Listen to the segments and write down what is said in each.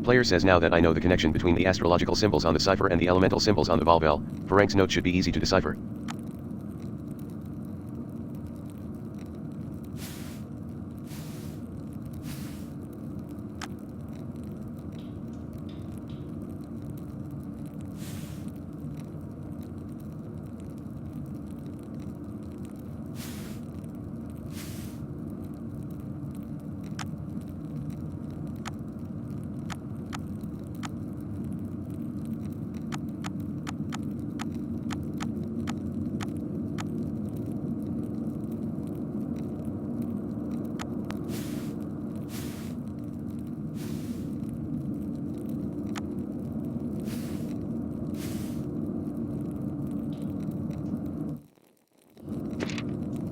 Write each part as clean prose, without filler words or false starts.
Player says now that I know the connection between the astrological symbols on the cipher and the elemental symbols on the Volvel, Ferenc's note should be easy to decipher.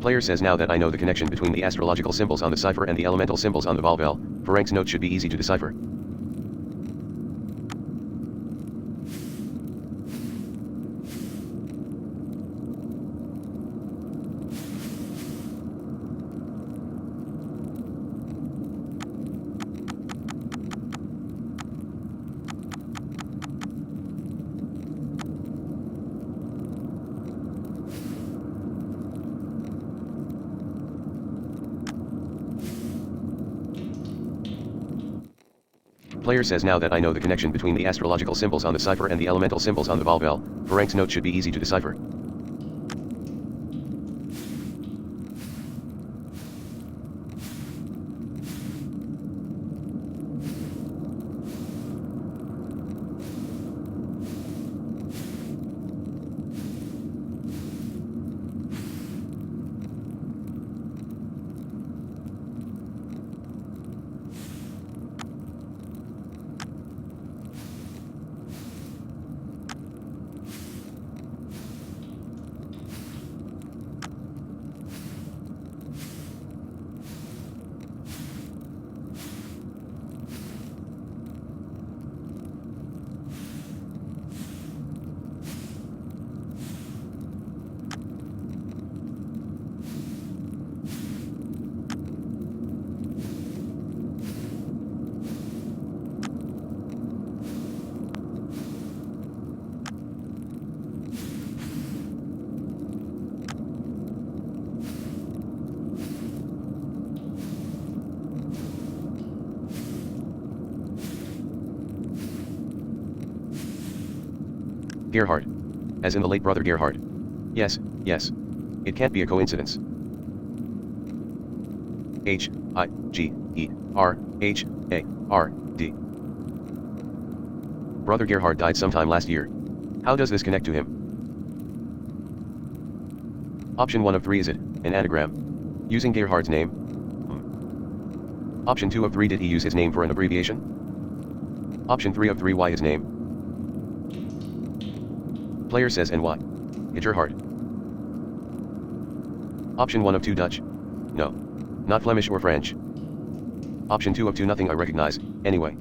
Player says now that I know the connection between the astrological symbols on the cipher and the elemental symbols on the Volvel, Ferenc's note should be easy to decipher. Player says now that I know the connection between the astrological symbols on the cipher and the elemental symbols on the Volvel, Ferenc's note should be easy to decipher. Gerhard. As in the late brother Gerhard. Yes, yes. It can't be a coincidence. H-I-G-E-R-H-A-R-D. Brother Gerhard died sometime last year. How does this connect to him? Option 1 of 3 is it, an anagram? Using Gerhard's name? Option 2 of 3 did he use his name for an abbreviation? Option 3 of 3 why his name? Player says and why? Gerhard. Option 1 of 2 Dutch? No. Not Flemish or French. Option 2 of 2 nothing I recognize, anyway.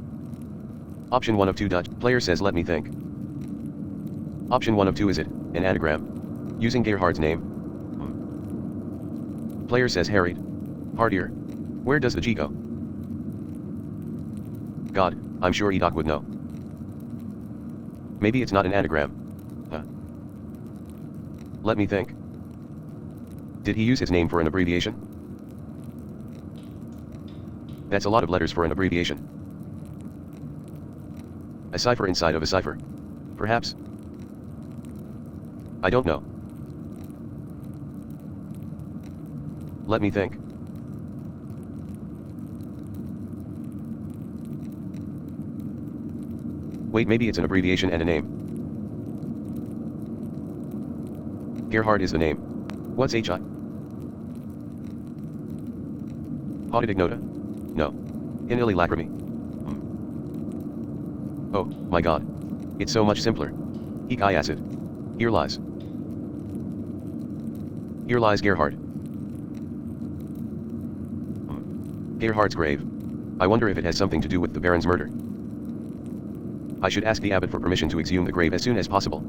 Option 1 of 2 Dutch, player says let me think. Option 1 of 2 is it, an anagram? Using Gerhard's name? Player says harried. Hardier. Where does the G go? God, I'm sure Edok would know. Maybe it's not an anagram. Let me think. Did he use his name for an abbreviation? That's a lot of letters for an abbreviation. A cipher inside of a cipher. Perhaps? I don't know. Let me think. Wait, maybe it's an abbreviation and a name. Gerhard is the name. What's H.I.? Haudadignota? No. Inili lacrimi. Oh, my god. It's so much simpler. Eek I acid. Here lies. Here lies Gerhard. Gerhard's grave. I wonder if it has something to do with the Baron's murder. I should ask the abbot for permission to exhume the grave as soon as possible.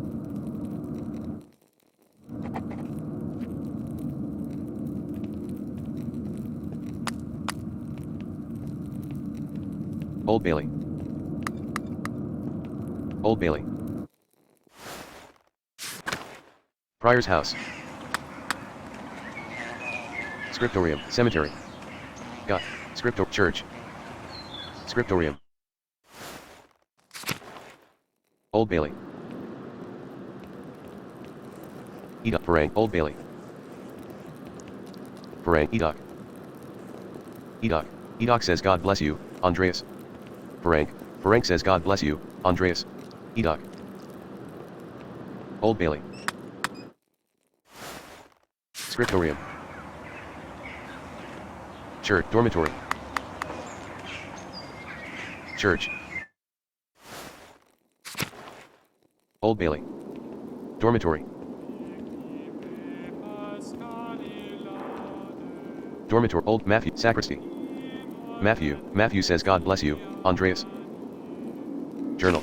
Old Bailey. Old Bailey. Prior's house. Scriptorium, cemetery. Got. Scriptor, church. Scriptorium. Old Bailey. Edok, Parang, Old Bailey. Parang, Edok. Edok. Edok says God bless you, Andreas. Parang. Parang says God bless you, Andreas. Edok. Old Bailey. Scriptorium. Church, dormitory. Church. Old Bailey. Dormitory. Dormitory. Old Matthew. Sacristy. Matthew. Matthew says God bless you, Andreas. Journal.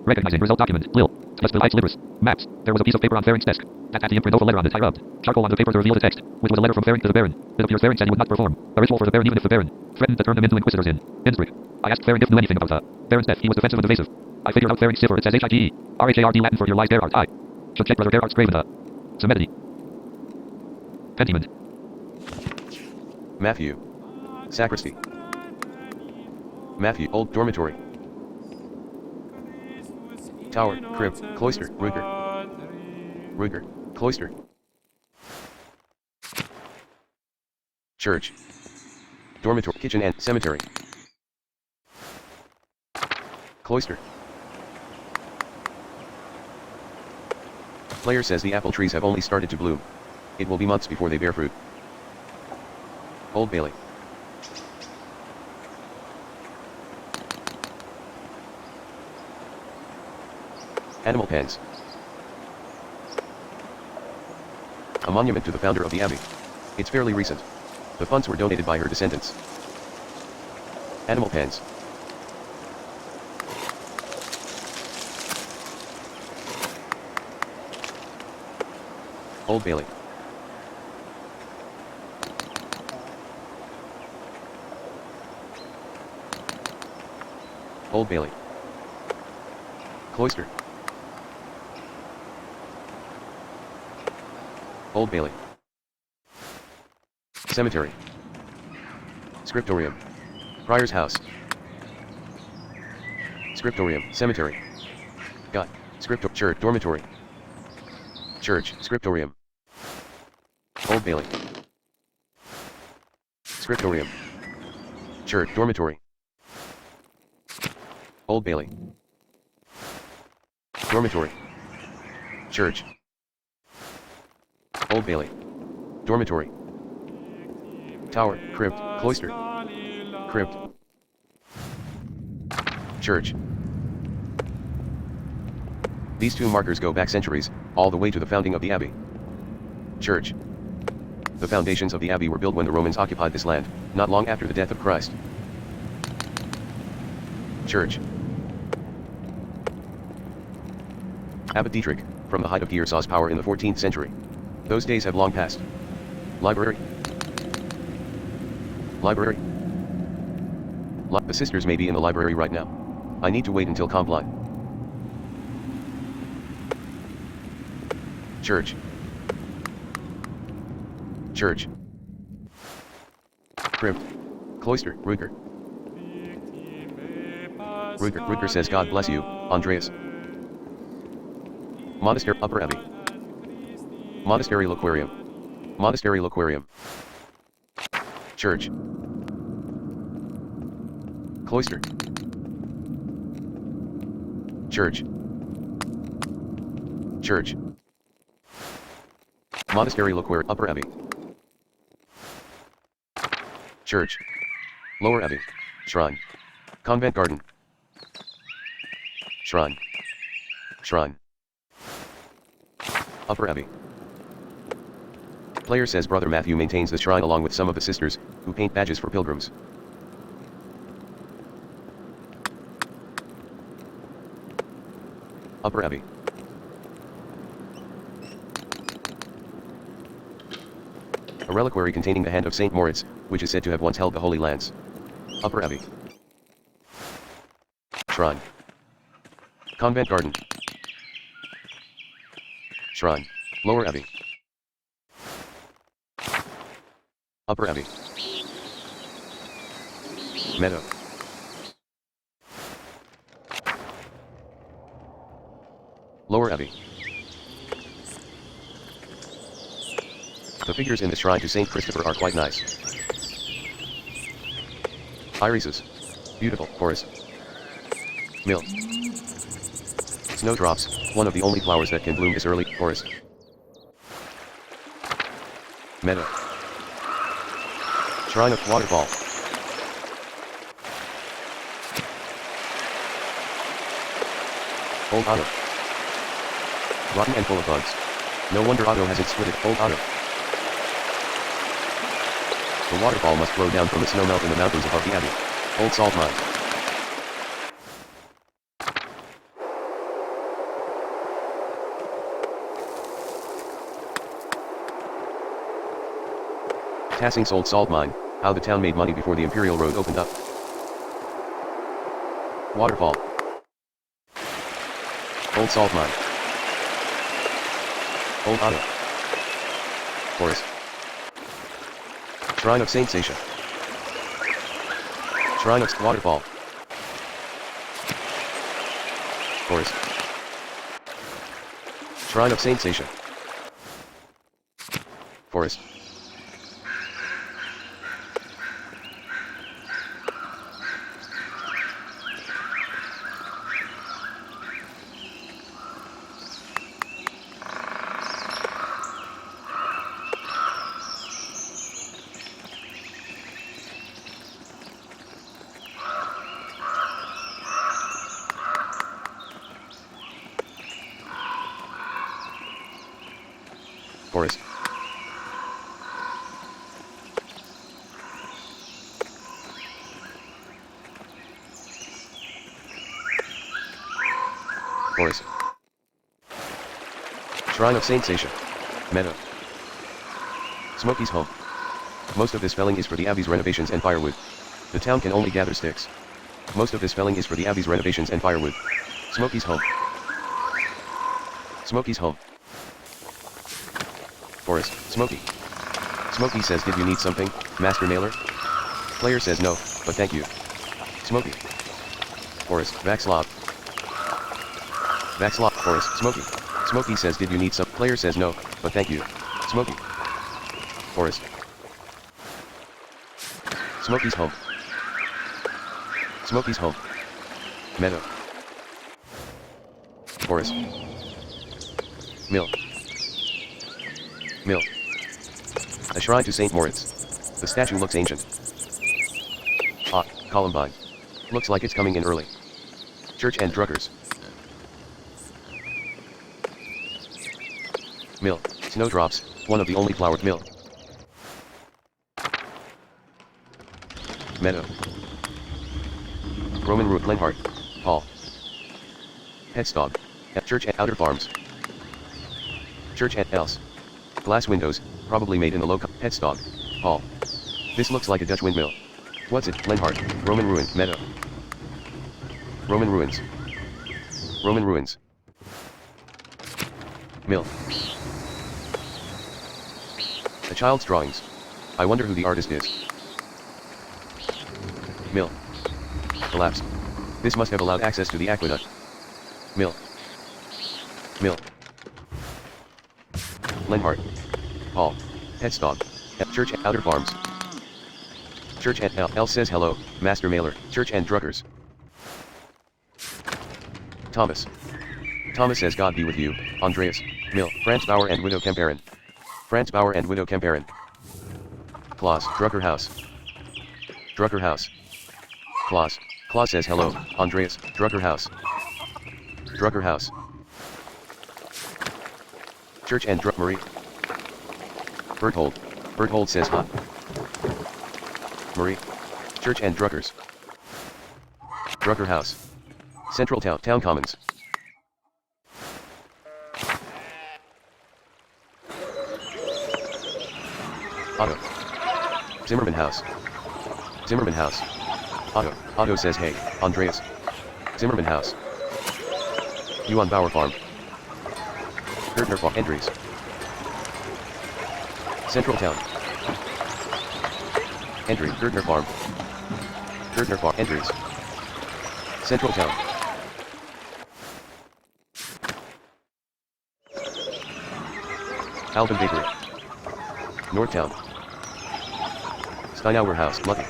Recognizing result document. Lil. Westville Heights Libris. Maps. There was a piece of paper on Feren's desk. At the imprint of a letter on it. I rubbed charcoal on the paper to reveal the text, which was a letter from Ferenc to the Baron. It appears Ferenc said he would not perform a ritual for the Baron even if the Baron threatened to turn them into Inquisitors in Innsbruck. I asked Ferenc if knew anything about Baron's death. He was defensive and evasive. I figured out Ferenc's cipher. It says Hige. Rhard Latin for your lies Gerhard. I should check Brother Gerhard's grave in the cemetery. Pentiment. Matthew. Sacristy. Matthew. Old dormitory. Tower. Crypt. Cloister. Ruger. Ruger. Cloister. Church. Dormitory. Kitchen and cemetery. Cloister. Player says the apple trees have only started to bloom. It will be months before they bear fruit. Old Bailey. Animal pens. A monument to the founder of the abbey. It's fairly recent. The funds were donated by her descendants. Animal pens. Old Bailey. Old Bailey. Cloister. Old Bailey. Cemetery. Scriptorium. Prior's house. Scriptorium. Cemetery. Got. Church. Dormitory. Church. Scriptorium. Old Bailey. Scriptorium. Church. Dormitory. Old Bailey. Dormitory. Church. Old Bailey. Dormitory. Tower. Crypt. Cloister. Crypt. Church. These two markers go back centuries, all the way to the founding of the abbey. Church. The foundations of the abbey were built when the Romans occupied this land, not long after the death of Christ. Church. Abbot Dietrich, from the height of Gear saw's power in the 14th century. Those days have long passed. Library. Library. The sisters may be in the library right now. I need to wait until Compline. Church. Church. Crypt. Cloister. Ruger. Ruger says God bless you, Andreas. Monastery. Upper Abbey. Monastery Loquarium. Monastery Loquarium. Church. Cloister. Church. Church. Monastery Loquarium. Upper Abbey. Church. Lower Abbey. Shrine. Convent Garden. Shrine. Shrine. Upper Abbey. Player says Brother Matthew maintains the shrine along with some of the sisters, who paint badges for pilgrims. Upper Abbey. A reliquary containing the hand of Saint Moritz, which is said to have once held the Holy Lance. Upper Abbey. Shrine. Convent garden. Shrine. Lower Abbey. Upper Abbey. Meadow. Lower Abbey. The figures in the shrine to Saint Christopher are quite nice. Irises. Beautiful, chorus. Mill. Snowdrops, one of the only flowers that can bloom this early, chorus. Meadow. Shrine of waterfall. Old Otto. Rotten and full of bugs. No wonder Otto hasn't split it, old Otto. The waterfall must flow down from the snow melt in the mountains above the abbey. Old salt mine. Tassing's old salt mine, how the town made money before the Imperial Road opened up. Waterfall. Old salt mine. Old Otto. Chorus. Shrine of Saint Sasha. Shrine of Waterfall. Chorus. Shrine of Saint Sasha. Chorus. Chorus. Chorus. Shrine of Saint Sasha. Meadow. Smokey's home. Most of this felling is for the abbey's renovations and firewood. The town can only gather sticks. Most of this felling is for the abbey's renovations and firewood. Smokey's home. Smokey's home. Chorus. Smokey. Smokey says, did you need something, Master Mailer? Player says no, but thank you. Smokey. Chorus. Backslop. Backslop. Chorus. Smokey. Smokey says, did you need some? Player says no, but thank you. Smokey. Chorus. Smokey's home. Smokey's home. Meadow. Chorus. Mill. Mill. A shrine to St. Moritz. The statue looks ancient. Ah, Columbine. Looks like it's coming in early. Church and Druckers. Mill. Snowdrops, one of the only flowers. Mill. Meadow. Roman Root. Lenhart. Hall. Headstog. At Church at Outer Farms. Church at Else. Glass windows, probably made in the local. Headstog. Hall. This looks like a Dutch windmill. What's it? Lenhart. Roman Ruin. Meadow. Roman Ruins. Roman Ruins. Mill. A child's drawings. I wonder who the artist is. Mill. Collapsed. This must have allowed access to the aqueduct. Mill. Mill. Lenhart. Hall. Headstog. At Church at Outer Farms. Church at L says hello, Master Mailer. Church and Druckers. Thomas. Thomas says God be with you, Andreas. Mill. Franz Bauer and Widow Kemperin. Franz Bauer and Widow Kemperin. Klaus. Drucker House. Drucker House. Klaus. Klaus says hello, Andreas. Drucker House. Drucker House. Church and Marie. Berthold. Berthold says ha. Marie. Church and Druckers. Drucker House. Central Town. Town Commons. Otto. Zimmerman House. Zimmerman House. Otto. Otto says hey, Andreas. Zimmerman House. Yuan Bauer Farm. Gertner Farm. Entries. Central Town. Entry. Gertner Farm. Gertner Farm. Entries. Central Town. Alvin Bakery. North Town. Steinauer House. Lucky.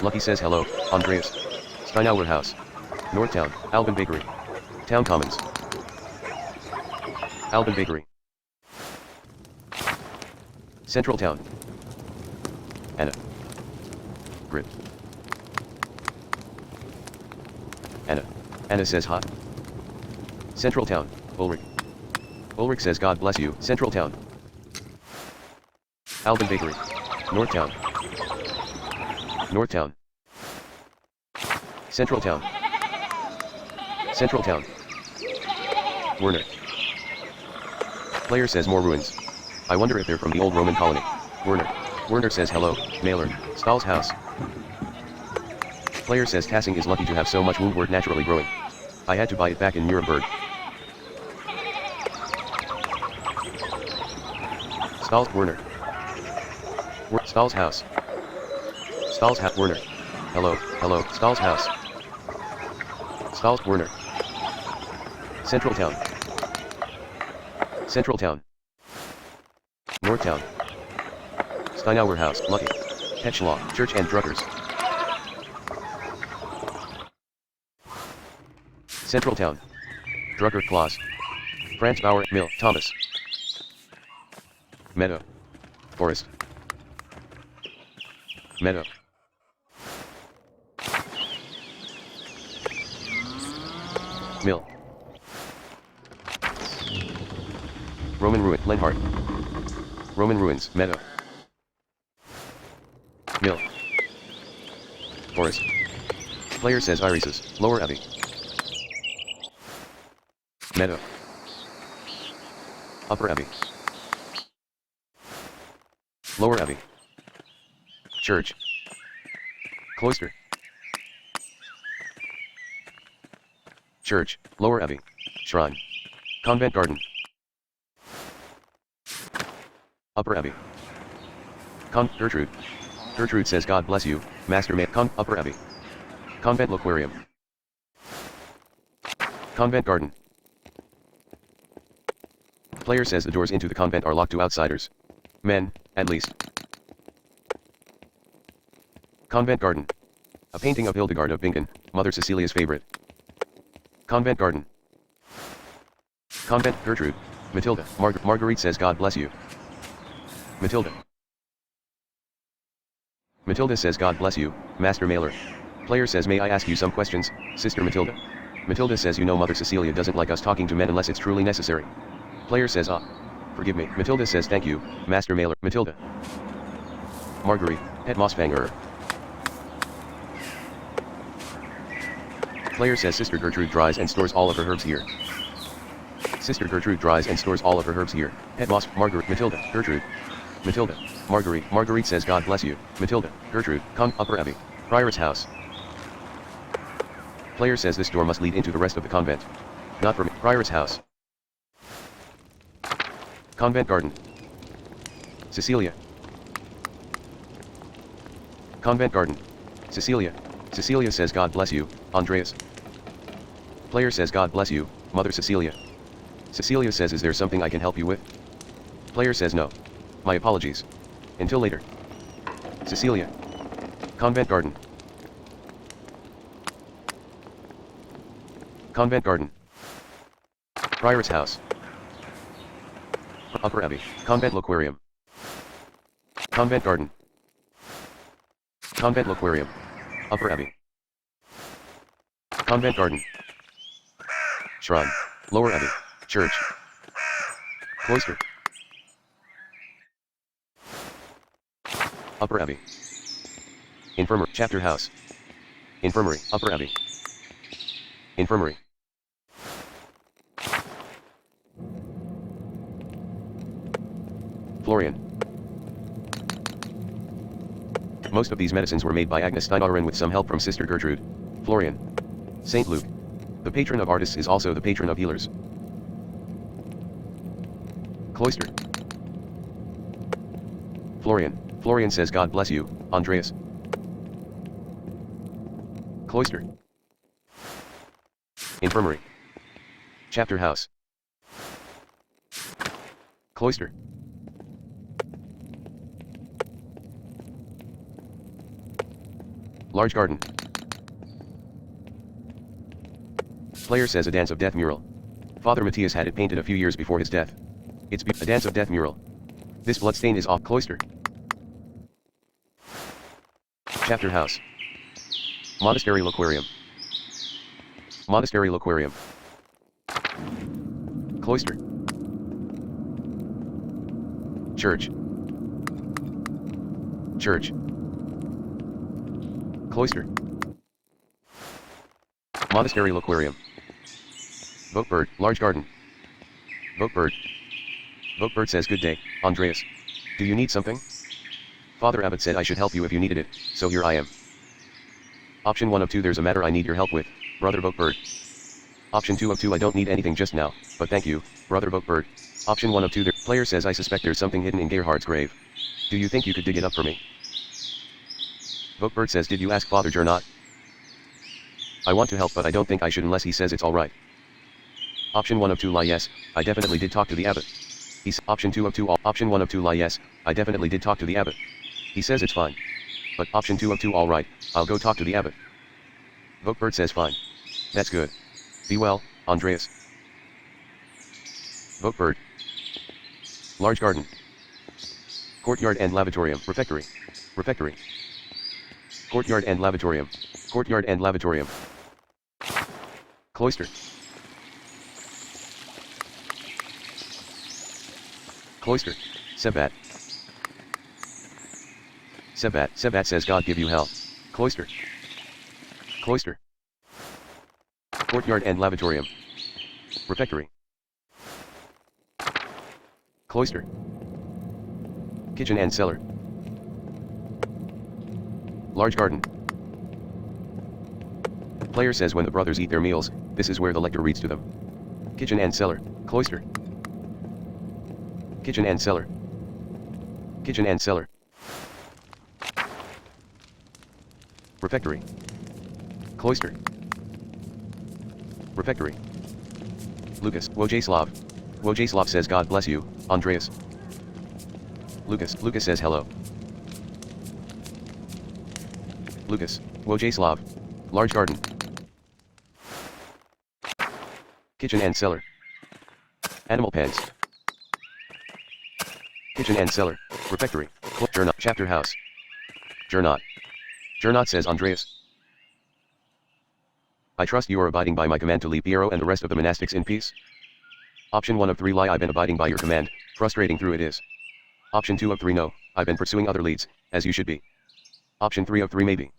Lucky says hello, Andreas. Steinauer House. North Town. Alvin Bakery. Town Commons. Alvin Bakery. Central Town. Anna. Grit. Anna says hot. Central Town. Ulrich. Ulrich says God bless you. Central Town. Alvin Bakery. North Town. North Town. Central Town. Central Town. Werner. Player says more ruins. I wonder if they're from the old Roman colony. Werner says hello, Mailer. Stahl's house. Player says Tassing is lucky to have so much woundwort naturally growing. I had to buy it back in Nuremberg. Stahl's Werner. Stahl's house. Stahl's house. Werner. Hello, Stahl's house. Stahl's Werner. Central Town. Central Town. North Town. Steinauer House. Lucky. Petschlaw. Church and Druckers. Central Town. Drucker Claus. Franz Bauer. Mill. Thomas. Meadow. Forest. Meadow. Mill. Roman Ruin. Lenhart. Roman Ruins. Meadow. Mill. Forest. Player says Irises. Lower Abbey. Meadow. Upper Abbey. Lower Abbey. Church. Cloister. Church. Lower Abbey. Shrine. Convent Garden. Upper Abbey. Gertrude. Gertrude says God bless you, Master Man. Upper Abbey. Convent Loquarium. Convent Garden. Player says the doors into the convent are locked to outsiders. Men, at least. Convent Garden. A painting of Hildegard of Bingen, Mother Cecilia's favorite. Convent Garden. Convent. Gertrude. Matilda. Marguerite says God bless you. Matilda. Matilda says God bless you, Master Mailer. Player says may I ask you some questions, Sister Matilda? Matilda says you know Mother Cecilia doesn't like us talking to men unless it's truly necessary. Player says forgive me. Matilda says thank you, Master Mailer. Matilda. Marguerite. Het Mosvanger. Player says Sister Gertrude dries and stores all of her herbs here. Sister Gertrude dries and stores all of her herbs here. Het Mos. Marguerite. Matilda. Gertrude. Matilda. Marguerite. Marguerite says God bless you. Matilda. Gertrude. Upper Abbey. Prioress house. Player says this door must lead into the rest of the convent. Not for me. Prioress house. Convent Garden. Cecilia. Convent Garden. Cecilia. Cecilia says God bless you, Andreas. Player says God bless you, Mother Cecilia. Cecilia says is there something I can help you with? Player says no. My apologies. Until later. Cecilia. Convent Garden. Convent Garden. Prioress house. Upper Abbey. Convent Loquarium. Convent Garden. Convent Loquarium. Upper Abbey. Convent Garden. Shrine. Lower Abbey. Church. Cloister. Upper Abbey. Infirmary. Chapter house. Infirmary. Upper Abbey. Infirmary. Florian. Most of these medicines were made by Agnes Steinauerin with some help from Sister Gertrude. Florian. St. Luke. The patron of artists is also the patron of healers. Cloister. Florian. Florian says God bless you, Andreas. Cloister. Infirmary. Chapter house. Cloister. Large garden. Player says a Dance of Death mural. Father Matthias had it painted a few years before his death. It's a Dance of Death mural. This bloodstain is off. Cloister. Chapter house. Monastery Loquarium. Monastery Loquarium. Cloister. Church. Church. Cloister. Monastery Loquarium. Vote bird, large garden. Vote bird. Vote bird says good day, Andreas. Do you need something? Father Abbot said I should help you if you needed it, so here I am. Option 1 of 2 there's a matter I need your help with, brother Vote bird. Option 2 of 2 I don't need anything just now, but thank you, brother Vote bird. Option 1 of 2 the player says I suspect there's something hidden in Gerhard's grave. Do you think you could dig it up for me? Vote bird says did you ask Father Gernot? I want to help but I don't think I should unless he says it's alright. Option 1 of 2 lie yes, I definitely did talk to the abbot. Option 2 of 2 option 1 of 2 lie yes, I definitely did talk to the abbot. He says it's fine. But option 2 of 2 alright, I'll go talk to the abbot. Vote bird says fine. That's good. Be well, Andreas. Vote bird. Large garden. Courtyard and lavatorium. Refectory. Refectory. Courtyard and lavatorium. Courtyard and lavatorium. Cloister. Cloister. Sebat. Sebat. Sebat says God give you hell. Cloister. Cloister. Courtyard and lavatorium. Refectory. Cloister. Kitchen and cellar. Large garden. Player says when the brothers eat their meals, this is where the lector reads to them. Kitchen and cellar. Cloister. Kitchen and cellar. Kitchen and cellar. Refectory. Cloister. Refectory. Lucas. Wojcislav. Wojcislav says God bless you, Andreas. Lucas. Lucas says hello. Lucas. Wojcislav. Large garden. Kitchen and cellar. Animal pens. Kitchen and cellar. Refectory. Gernot. Chapter house. Gernot. Gernot says Andreas. I trust you are abiding by my command to leave Piero and the rest of the monastics in peace. Option 1 of 3 lie I've been abiding by your command, frustrating through it is. Option 2 of 3 no, I've been pursuing other leads, as you should be. Option 3 of 3 maybe.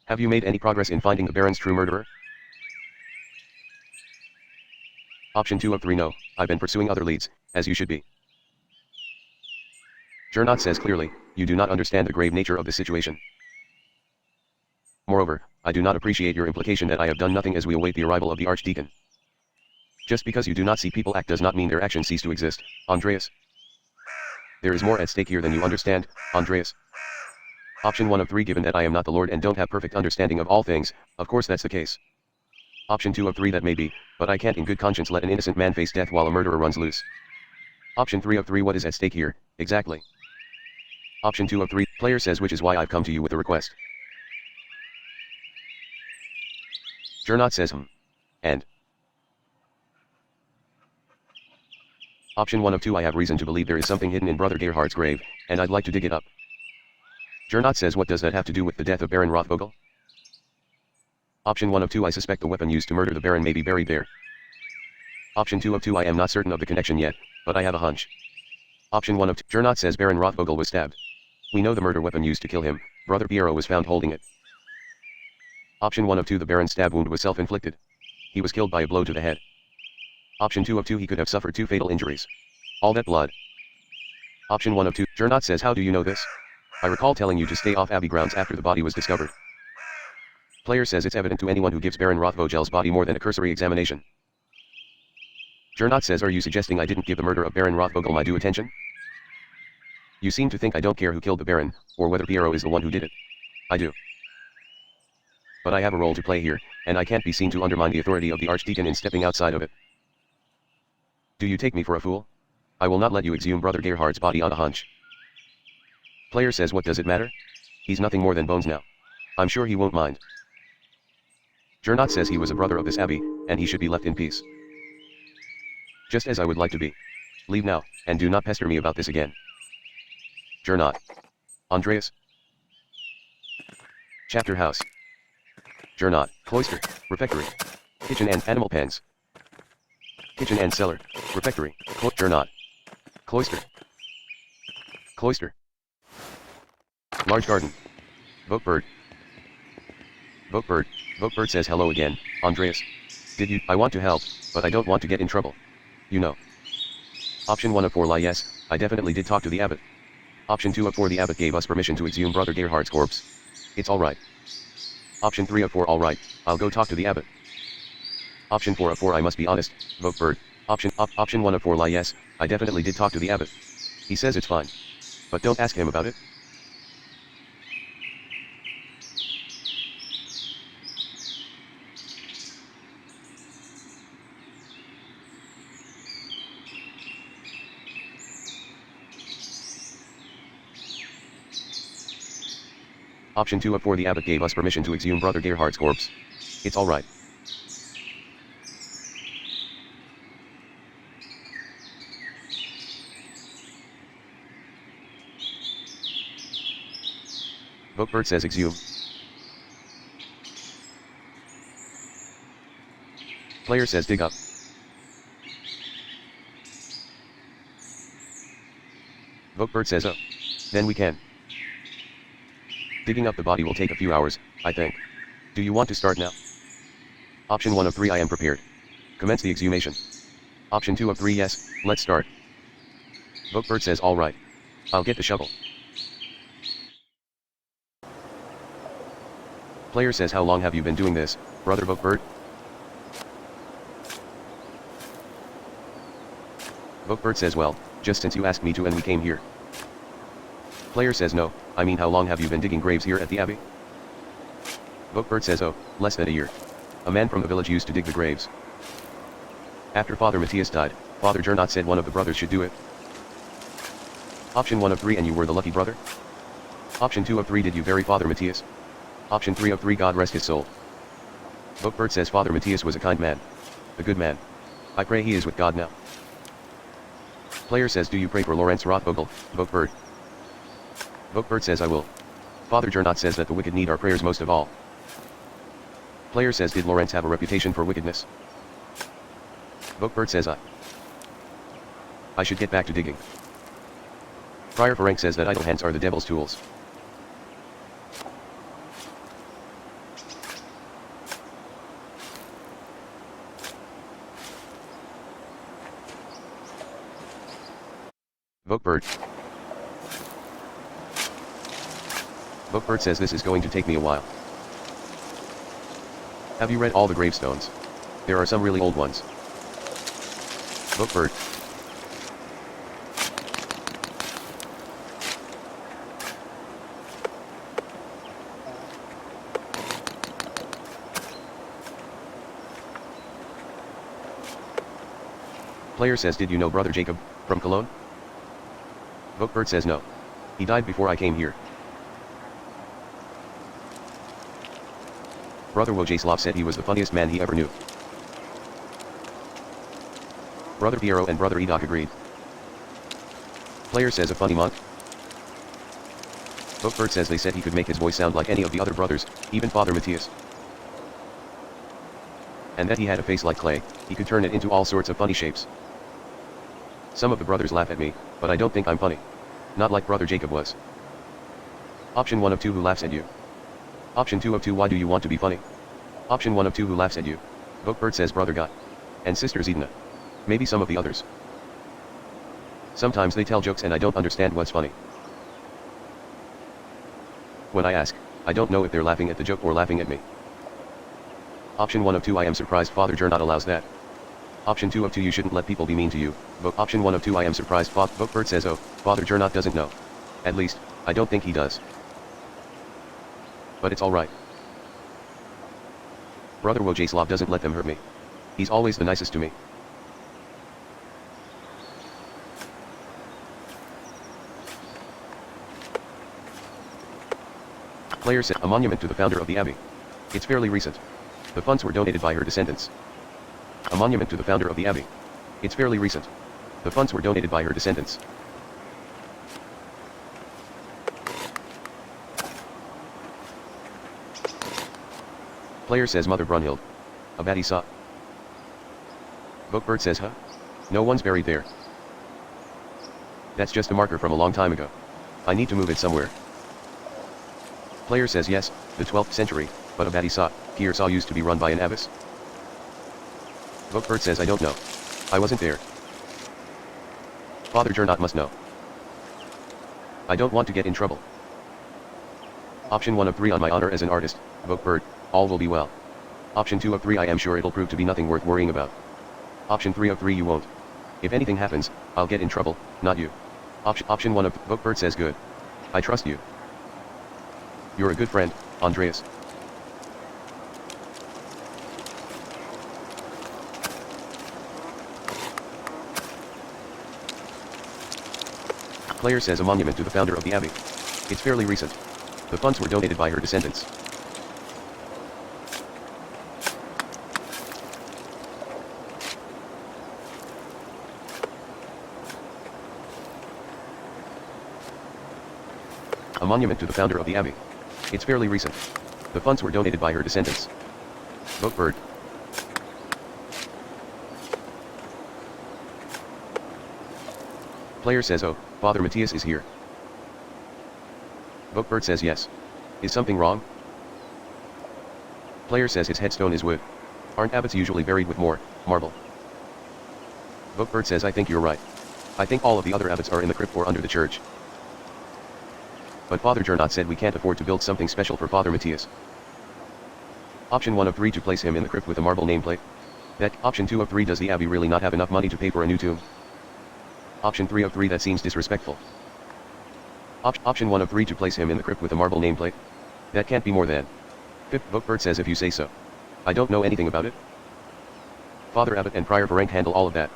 Have you made any progress in finding the Baron's true murderer? Option 2 of 3 no, I've been pursuing other leads, as you should be. Gernot says clearly, you do not understand the grave nature of the situation. Moreover, I do not appreciate your implication that I have done nothing as we await the arrival of the Archdeacon. Just because you do not see people act does not mean their actions cease to exist, Andreas. There is more at stake here than you understand, Andreas. Option 1 of 3 given that I am not the Lord and don't have perfect understanding of all things, of course that's the case. Option 2 of 3 that may be, but I can't in good conscience let an innocent man face death while a murderer runs loose. Option 3 of 3 what is at stake here, exactly. Option 2 of 3, player says which is why I've come to you with a request. Gernot says and. Option 1 of 2 I have reason to believe there is something hidden in Brother Gerhard's grave, and I'd like to dig it up. Gernot says what does that have to do with the death of Baron Rothvogel? Option 1 of 2 I suspect the weapon used to murder the Baron may be buried there. Option 2 of 2 I am not certain of the connection yet, but I have a hunch. Option 1 of 2 Gernot says Baron Rothvogel was stabbed. We know the murder weapon used to kill him, Brother Piero was found holding it. Option 1 of 2 the Baron's stab wound was self-inflicted. He was killed by a blow to the head. Option 2 of 2 he could have suffered 2 fatal injuries. All that blood. Option 1 of 2 Gernot says how do you know this? I recall telling you to stay off Abbey grounds after the body was discovered. Player says it's evident to anyone who gives Baron Rothvogel's body more than a cursory examination. Gernot says, are you suggesting I didn't give the murder of Baron Rothvogel my due attention? You seem to think I don't care who killed the Baron, or whether Piero is the one who did it. I do. But I have a role to play here, and I can't be seen to undermine the authority of the Archdeacon in stepping outside of it. Do you take me for a fool? I will not let you exhume Brother Gerhard's body on a hunch. Player says, what does it matter? He's nothing more than bones now. I'm sure he won't mind. Gernot says he was a brother of this abbey, and he should be left in peace. Just as I would like to be. Leave now, and do not pester me about this again. Gernot. Andreas. Chapter House. Gernot, Cloister, Refectory. Kitchen and Animal Pens. Kitchen and Cellar, Refectory, Gernot. Cloister. Cloister. Large Garden. Vokebird. Vokebird. Vokebird says hello again, Andreas. Did you? I want to help, but I don't want to get in trouble. You know. Option 1 of 4 lie yes, I definitely did talk to the abbot. Option 2 of 4 the abbot gave us permission to exhume Brother Gerhard's corpse. It's alright. Option 3 of 4 alright, I'll go talk to the abbot. Option 4 of 4 I must be honest, Vokebird. Option 1 of 4 lie yes, I definitely did talk to the abbot. He says it's fine. But don't ask him about it. Option 2 of 4 the abbot gave us permission to exhume Brother Gerhard's corpse. It's alright. Vokebird says exhume. Player says dig up. Vokebird says oh. Then we can. Digging up the body will take a few hours, I think. Do you want to start now? Option 1 of 3 I am prepared. Commence the exhumation. Option 2 of 3 yes, let's start. Vokebird says alright. I'll get the shovel. Player says how long have you been doing this, Brother Vokebird? Vokebird says well, just since you asked me to and we came here. Player says no, I mean how long have you been digging graves here at the abbey? Vokebird says oh, less than a year. A man from the village used to dig the graves. After Father Matthias died, Father Gernot said one of the brothers should do it. Option 1 of 3 and you were the lucky brother? Option 2 of 3 did you bury Father Matthias? Option 3 of 3 God rest his soul. Vokebird says Father Matthias was a kind man. A good man. I pray he is with God now. Player says do you pray for Lorenz Rothvogel, Vokebird? Vokebird says I will. Father Gernot says that the wicked need our prayers most of all. Player says did Lorenz have a reputation for wickedness? Vokebird says I should get back to digging. Friar Ferenc says that idle hands are the devil's tools. Vokebird. Vokebird says this is going to take me a while. Have you read all the gravestones? There are some really old ones. Vokebird. Player says did you know Brother Jacob, from Cologne? Vokebird says no. He died before I came here. Brother Wojciech said he was the funniest man he ever knew. Brother Piero and Brother Edok agreed. Player says a funny monk. Vokebird says they said he could make his voice sound like any of the other brothers, even Father Matthias. And that he had a face like clay, he could turn it into all sorts of funny shapes. Some of the brothers laugh at me, but I don't think I'm funny. Not like Brother Jacob was. Option 1 of 2 who laughs at you? Option 2 of 2 why do you want to be funny? Option 1 of 2 who laughs at you? Vokebird says Brother Got. And Sister Zedna. Maybe some of the others. Sometimes they tell jokes and I don't understand what's funny. When I ask, I don't know if they're laughing at the joke or laughing at me. Option 1 of 2 I am surprised Father Gernot allows that. Option 2 of 2 you shouldn't let people be mean to you. Option 1 of 2 I am surprised Bookbird says oh, Father Gernot doesn't know. At least, I don't think he does. But it's alright. Brother Wojciech doesn't let them hurt me. He's always the nicest to me. Player said a monument to the founder of the abbey. It's fairly recent. The funds were donated by her descendants. A monument to the founder of the abbey. It's fairly recent. The funds were donated by her descendants. Player says Mother Brunhild. A baddie saw. Bookbird says huh? No one's buried there. That's just a marker from a long time ago. I need to move it somewhere. Player says yes, the 12th century, but a baddie saw, here saw used to be run by an abbess. Bookbird says I don't know. I wasn't there. Father Gernot must know. I don't want to get in trouble. Option 1 of 3 on my honor as an artist, Bookbird, all will be well. Option 2 of 3 I am sure it'll prove to be nothing worth worrying about. Option 3 of 3 you won't. If anything happens, I'll get in trouble, not you. Option 1 of Bookbird says good. I trust you. You're a good friend, Andreas. Player says a monument to the founder of the abbey. It's fairly recent. The funds were donated by her descendants. A monument to the founder of the abbey. It's fairly recent. The funds were donated by her descendants. Bookbird. Player says oh, Father Matthias is here. Bookbird says yes. Is something wrong? Player says his headstone is wood. Aren't abbots usually buried with more marble? Bookbird says I think you're right. I think all of the other abbots are in the crypt or under the church. But Father Gernot said we can't afford to build something special for Father Matthias. Option 1 of 3 to place him in the crypt with a marble nameplate. That. Option 2 of 3 does the abbey really not have enough money to pay for a new tomb? Option 3 of 3 that seems disrespectful. Option 1 of 3 to place him in the crypt with a marble nameplate. That can't be more than. Fifth. Bookbird says if you say so. I don't know anything about it. Father Abbot and Prior Ferenc handle all of that.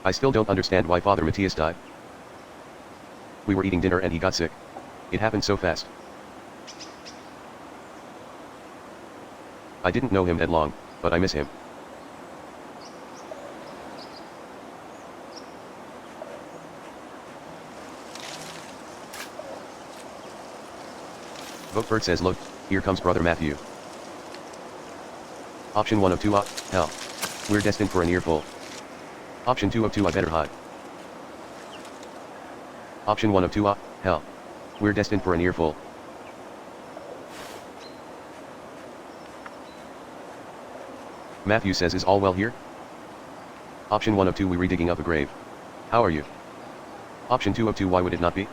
I still don't understand why Father Matthias died. We were eating dinner and he got sick. It happened so fast. I didn't know him that long, but I miss him. Bookbird says look, here comes Brother Matthew. Option 1 of 2 hell. We're destined for an earful. Option 2 of 2 I better hide. Option 1 of 2 hell. We're destined for an earful. Matthew says is all well here? Option 1 of 2 we redigging up a grave. How are you? Option 2 of 2 why would it not be?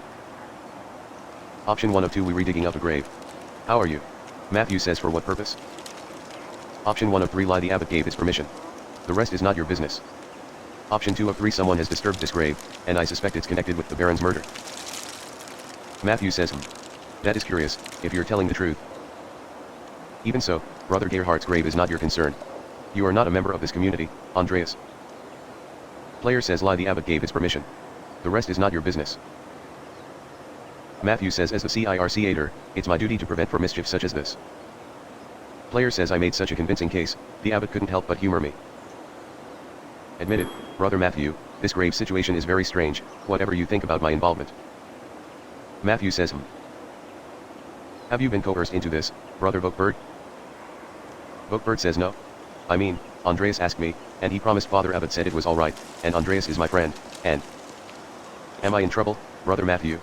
Option 1 of 2 we redigging up a grave. How are you? Matthew says for what purpose? Option 1 of 3 lie the abbot gave his permission. The rest is not your business. Option 2 of 3 someone has disturbed this grave, and I suspect it's connected with the Baron's murder. Matthew says that is curious, if you're telling the truth. Even so, Brother Gerhardt's grave is not your concern. You are not a member of this community, Andreas. Player says lie the abbot gave his permission. The rest is not your business. Matthew says as the CIRCator, it's my duty to prevent for mischief such as this. Player says I made such a convincing case, the abbot couldn't help but humor me. Admitted, Brother Matthew, this grave situation is very strange, whatever you think about my involvement. Matthew says have you been coerced into this, Brother Bookbird? Bookbird says no. I mean, Andreas asked me, and he promised Father Abbot said it was alright, and Andreas is my friend, and... Am I in trouble, Brother Matthew?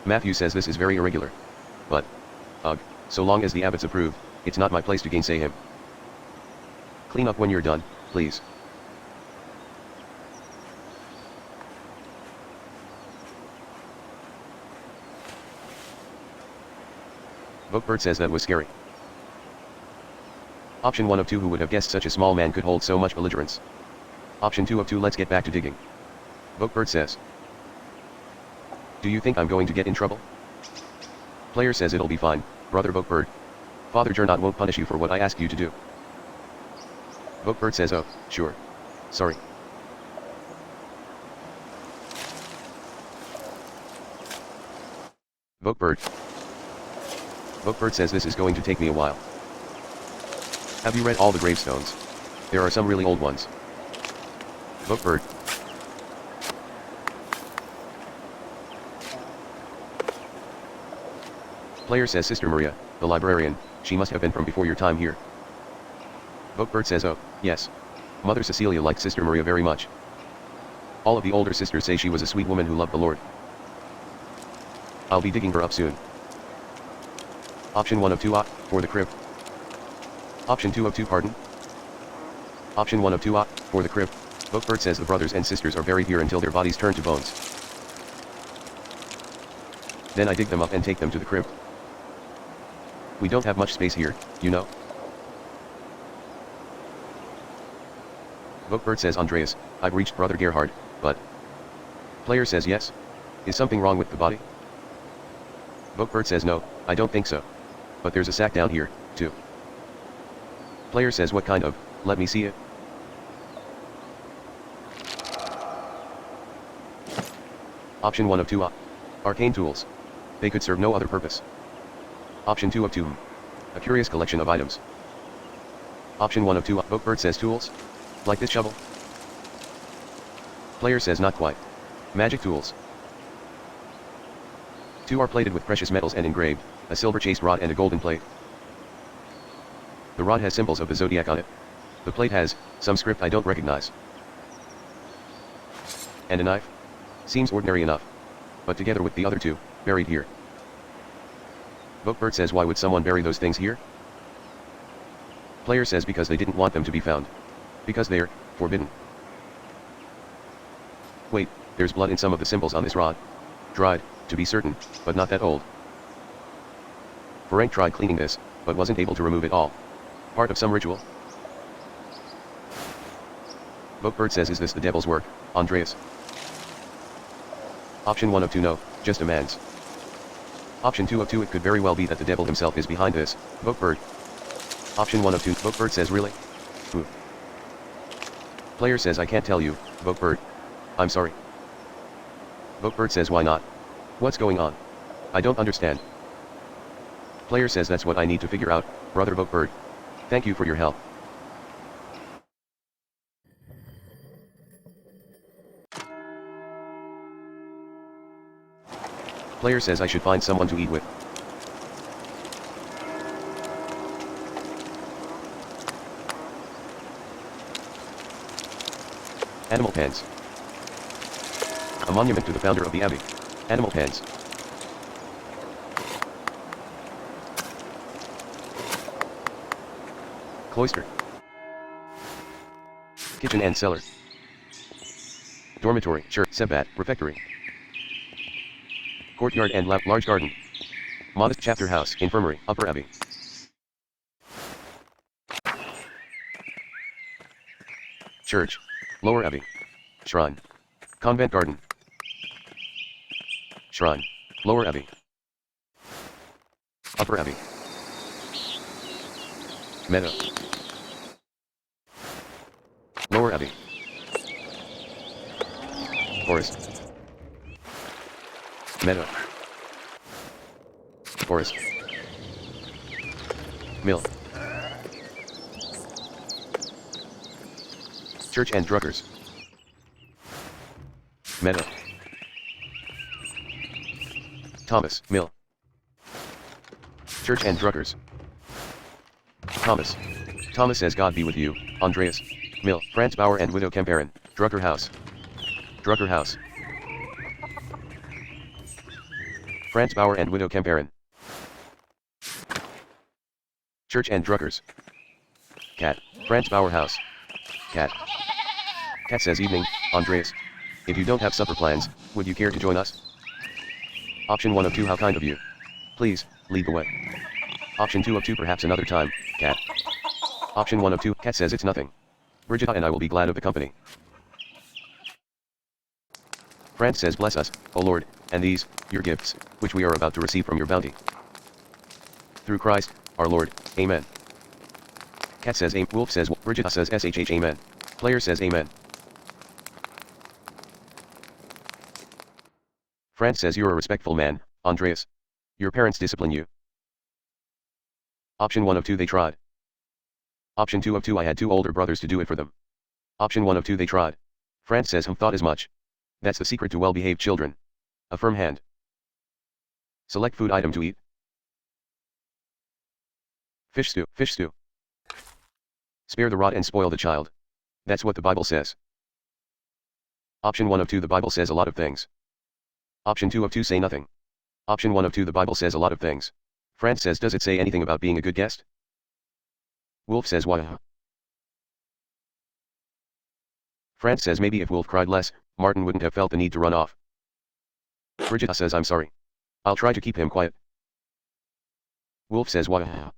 Matthew says this is very irregular. But, so long as the abbots approve, it's not my place to gainsay him. Clean up when you're done, please. Bookbird says that was scary. Option 1 of 2, who would have guessed such a small man could hold so much belligerence? Option 2 of 2, let's get back to digging. Bookbird says. Do you think I'm going to get in trouble? Player says it'll be fine, brother Bookbird. Father Gernot won't punish you for what I asked you to do. Bookbird says, oh, sure. Sorry. Bookbird. Bookbird says this is going to take me a while. Have you read all the gravestones? There are some really old ones. Bookbird. Player says Sister Maria, the librarian, she must have been from before your time here. Bookbird says, oh, yes. Mother Cecilia liked Sister Maria very much. All of the older sisters say she was a sweet woman who loved the Lord. I'll be digging her up soon. Option 1 of 2 for the crib. Option 2 of 2, pardon? Option 1 of 2 for the crib. Bookbird says the brothers and sisters are buried here until their bodies turn to bones. Then I dig them up and take them to the crib. We don't have much space here, you know. Bookbird says Andreas, I've reached Brother Gerhard, but... Player says yes. Is something wrong with the body? Bookbird says no, I don't think so. But there's a sack down here, too. Player says what kind of, let me see it. Option 1 of 2 arcane tools. They could serve no other purpose. Option 2 of 2 a curious collection of items. Option 1 of 2 Bookbird says tools? Like this shovel? Player says not quite. Magic tools. 2 are plated with precious metals and engraved, a silver chased rod and a golden plate. The rod has symbols of the zodiac on it. The plate has some script I don't recognize. And a knife? Seems ordinary enough. But together with the other 2, buried here. Bookbird says why would someone bury those things here? Player says because they didn't want them to be found. Because they're forbidden. Wait, there's blood in some of the symbols on this rod. Dried, to be certain, but not that old. Ferenc tried cleaning this, but wasn't able to remove it all. Part of some ritual? Bookbird says is this the devil's work, Andreas? Option 1 of 2 no, just a man's. Option 2 of 2 it could very well be that the devil himself is behind this, Bookbird. Option 1 of 2 Bookbird says really? Who? Player says I can't tell you, Bookbird. I'm sorry. Bookbird says why not? What's going on? I don't understand. Player says that's what I need to figure out, brother Bookbird. Thank you for your help. Player says I should find someone to eat with. Animal pens. A monument to the founder of the abbey. Animal pens. Cloister. Kitchen and cellar. Dormitory, church, Sebat, refectory. Courtyard and large garden. Modest chapter house, infirmary, upper abbey. Church. Lower abbey. Shrine. Convent garden. Shrine. Lower abbey. Upper abbey. Meadow. Lower abbey. Forest. Meadow. Forest. Mill. Church and Druckers. Meadow. Thomas, Mill. Church and Druckers. Thomas. Thomas says God be with you, Andreas. Mill, Franz Bauer and Widow Kemperin, Drucker House. Drucker House. Franz Bauer and Widow Kemperin. Church and Druckers. Cat, Franz Bauer House. Cat. Cat says evening, Andreas. If you don't have supper plans, would you care to join us? Option 1 of 2 how kind of you. Please, lead the way. Option 2 of 2 perhaps another time, Cat. Option 1 of 2, Cat says it's nothing. Brigida and I will be glad of the company. France says bless us, O Lord, and these, your gifts, which we are about to receive from your bounty. Through Christ, our Lord, Amen. Cat says amen. Wolf says Brigida says SHH Amen. Player says Amen. France says you're a respectful man, Andreas. Your parents discipline you. Option 1 of 2 they tried. Option 2 of 2 I had 2 older brothers to do it for them. Option 1 of 2 they tried. France says thought as much. That's the secret to well-behaved children. A firm hand. Select food item to eat. Fish stew, fish stew. Spare the rod and spoil the child. That's what the Bible says. Option 1 of 2 the Bible says a lot of things. Option 2 of 2 say nothing. Option 1 of 2 the Bible says a lot of things. France says does it say anything about being a good guest? Wolf says why? France says maybe if Wolf cried less, Martin wouldn't have felt the need to run off. Brigida says I'm sorry. I'll try to keep him quiet. Wolf says why?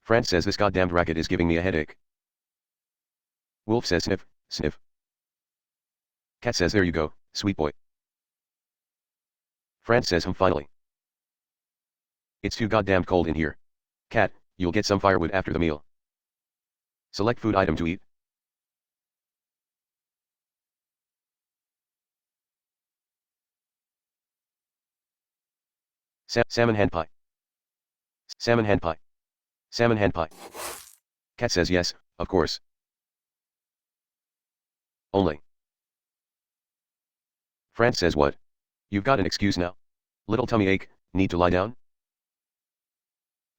France says this goddamned racket is giving me a headache. Wolf says sniff, sniff. Cat says there you go, sweet boy. France says finally. It's too goddamn cold in here. Cat, you'll get some firewood after the meal. Select food item to eat. Salmon hand pie. Salmon hand pie. Salmon hand pie. Cat says yes, of course. Only. France says what? You've got an excuse now? Little tummy ache, need to lie down?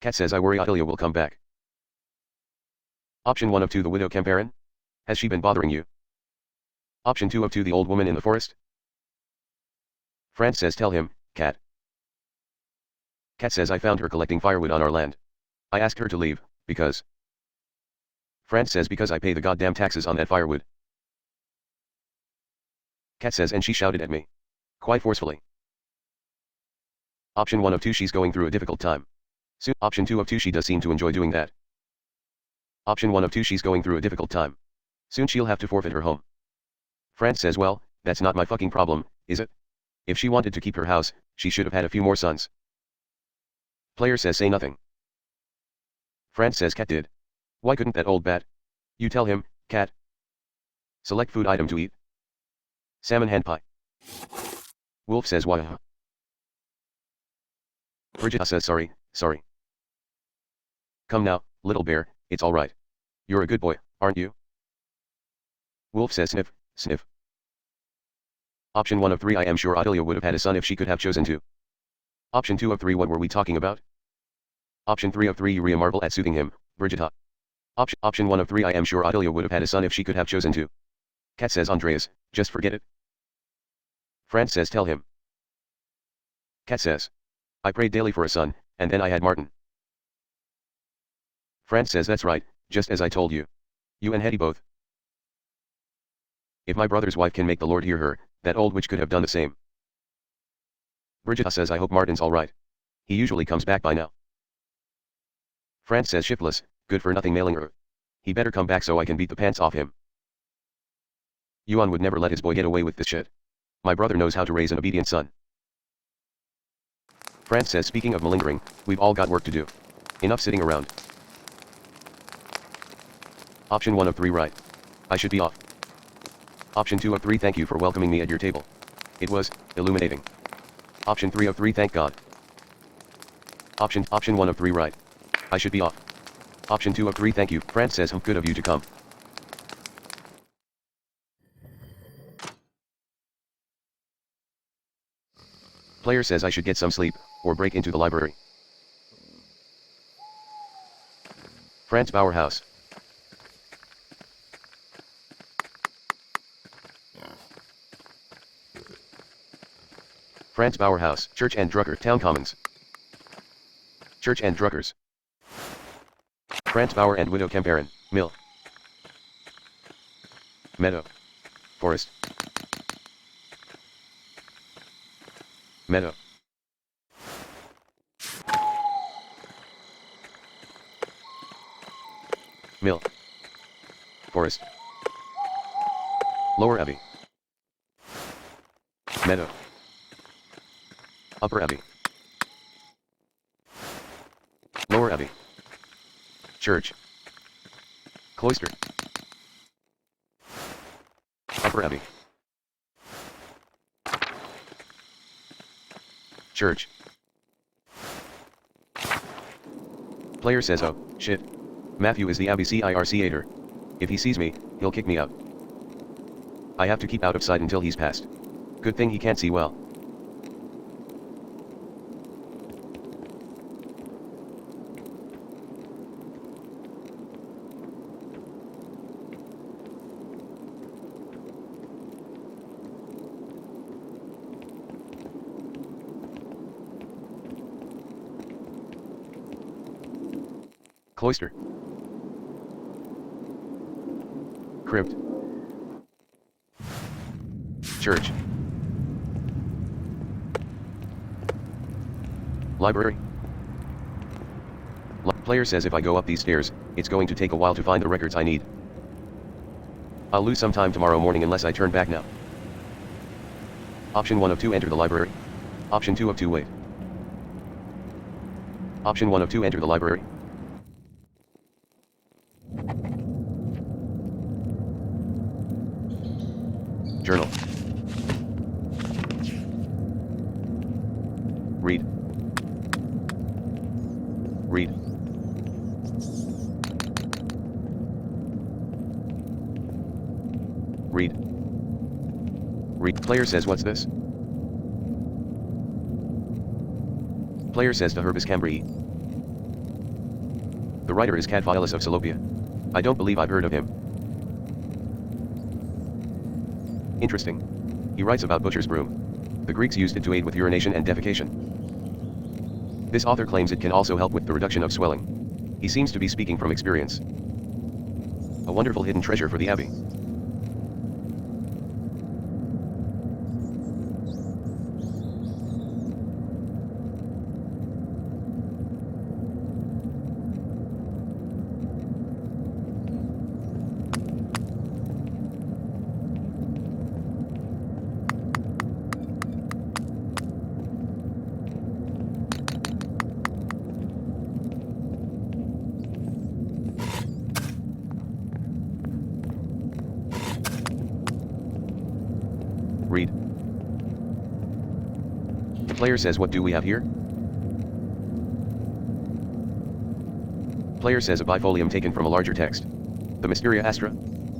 Cat says I worry Atelia will come back. Option 1 of 2 the widow Camparin? Has she been bothering you? Option 2 of 2 the old woman in the forest? France says tell him, Cat. Cat says I found her collecting firewood on our land. I asked her to leave, because. France says because I pay the goddamn taxes on that firewood. Cat says and she shouted at me. Quite forcefully. Option 1 of 2 she's going through a difficult time. Soon. Option 2 of 2 she does seem to enjoy doing that. Option 1 of 2 she's going through a difficult time. Soon she'll have to forfeit her home. France says well, that's not my fucking problem, is it? If she wanted to keep her house, she should have had a few more sons. Player says say nothing. France says Cat did. Why couldn't that old bat? You tell him, Cat. Select food item to eat. Salmon hand pie. Wolf says why? Brigida says sorry, sorry. Come now, little bear, it's alright. You're a good boy, aren't you? Wolf says sniff, sniff. Option 1 of 3 I am sure Atelia would have had a son if she could have chosen to. Option 2 of 3 what were we talking about? Option 3 of 3 Urea marvel at soothing him, Brigida. Option 1 of 3 I am sure Atelia would have had a son if she could have chosen to. Cat says Andreas, just forget it. France says tell him. Cat says. I prayed daily for a son, and then I had Martin. France says that's right, just as I told you. You and Hetty both. If my brother's wife can make the Lord hear her, that old witch could have done the same. Brigida says I hope Martin's alright. He usually comes back by now. France says shiftless, good for nothing mailing her. He better come back so I can beat the pants off him. Yuan would never let his boy get away with this shit. My brother knows how to raise an obedient son. France says speaking of malingering, we've all got work to do. Enough sitting around. Option 1 of 3 right. I should be off. Option 2 of 3 thank you for welcoming me at your table. It was illuminating. Option 3 of 3 thank God. Option 1 of 3 right. I should be off. Option 2 of 3 thank you. France says good of you to come. Player says I should get some sleep, or break into the library. France Bauer House. France Bauer House, Church and Drucker, Town Commons. Church and Druckers. France Bauer and Widow Camparin, Mill. Meadow. Forest. Meadow. Mill. Forest. Lower Abbey. Meadow. Upper Abbey. Lower Abbey. Church. Cloister. Upper Abbey. Church. Player says, oh, shit. Matthew is the Abbey CIRC-ator. If he sees me, he'll kick me out. I have to keep out of sight until he's passed. Good thing he can't see well. Cloister. Crypt. Church. Library. Player says if I go up these stairs, it's going to take a while to find the records I need. I'll lose some time tomorrow morning unless I turn back now. Option 1 of 2 enter the library. Option 2 of 2 wait. Option 1 of 2 enter the library. Journal. Read. Read. Read. Read. Player says what's this? Player says to Herbis cambrii. The writer is Cadphilas of Salopia. I don't believe I've heard of him. Interesting. He writes about butcher's broom. The Greeks used it to aid with urination and defecation. This author claims it can also help with the reduction of swelling. He seems to be speaking from experience. A wonderful hidden treasure for the Abbey. Read. The player says what do we have here? Player says a bifolium taken from a larger text. The Mysteria Astra?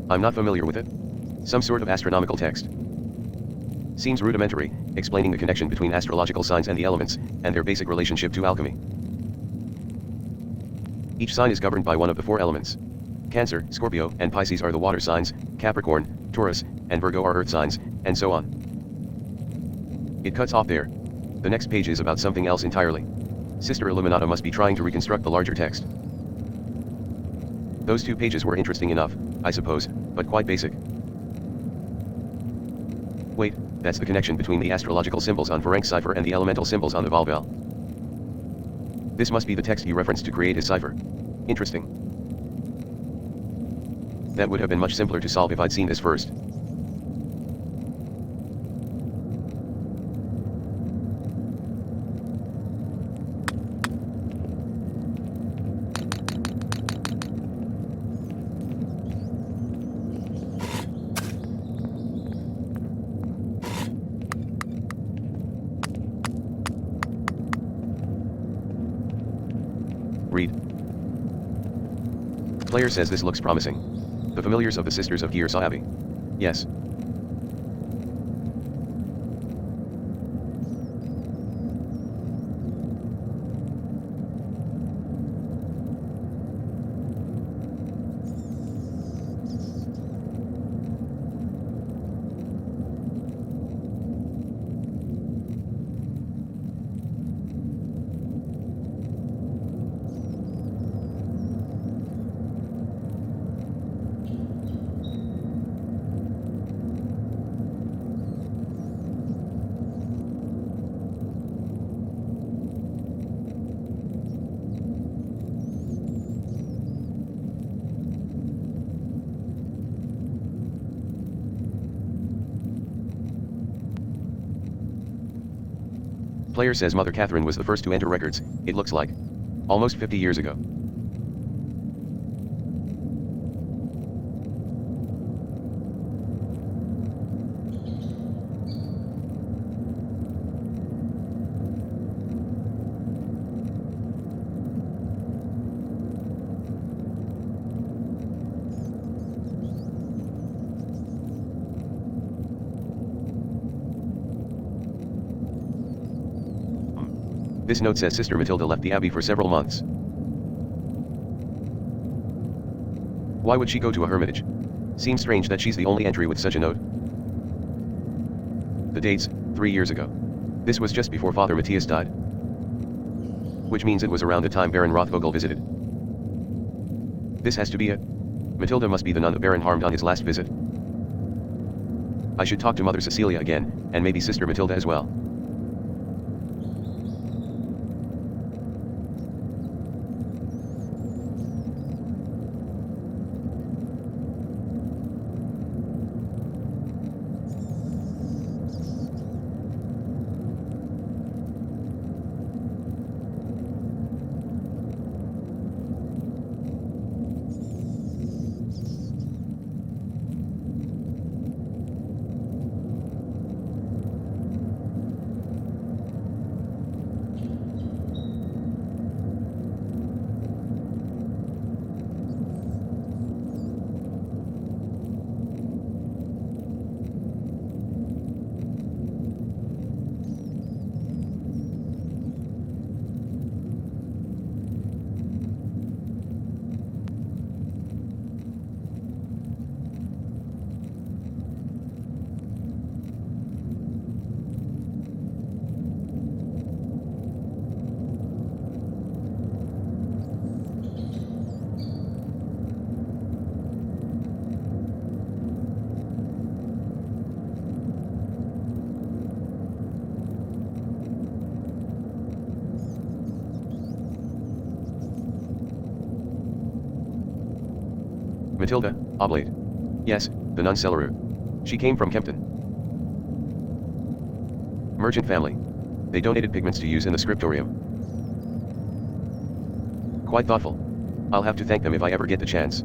I'm not familiar with it. Some sort of astronomical text. Seems rudimentary, explaining the connection between astrological signs and the elements, and their basic relationship to alchemy. Each sign is governed by one of the 4 elements. Cancer, Scorpio, and Pisces are the water signs, Capricorn, Taurus, and Virgo are earth signs, and so on. It cuts off there. The next page is about something else entirely. Sister Illuminata must be trying to reconstruct the larger text. Those 2 pages were interesting enough, I suppose, but quite basic. Wait, that's the connection between the astrological symbols on Ferenc's cipher and the elemental symbols on the Volvel. This must be the text he referenced to create his cipher. Interesting. That would have been much simpler to solve if I'd seen this first. Read. Player says this looks promising. The familiars of the Sisters of Kiersau Abbey. Yes. Player says Mother Catherine was the first to enter records, it looks like. Almost 50 years ago. This note says Sister Matilda left the abbey for several months. Why would she go to a hermitage? Seems strange that she's the only entry with such a note. The dates, 3 years ago. This was just before Father Matthias died. Which means it was around the time Baron Rothvogel visited. This has to be it. Matilda must be the nun the Baron harmed on his last visit. I should talk to Mother Cecilia again, and maybe Sister Matilda as well. Matilda, Oblate. Yes, the nun Celerue. She came from Kempton. Merchant family. They donated pigments to use in the scriptorium. Quite thoughtful. I'll have to thank them if I ever get the chance.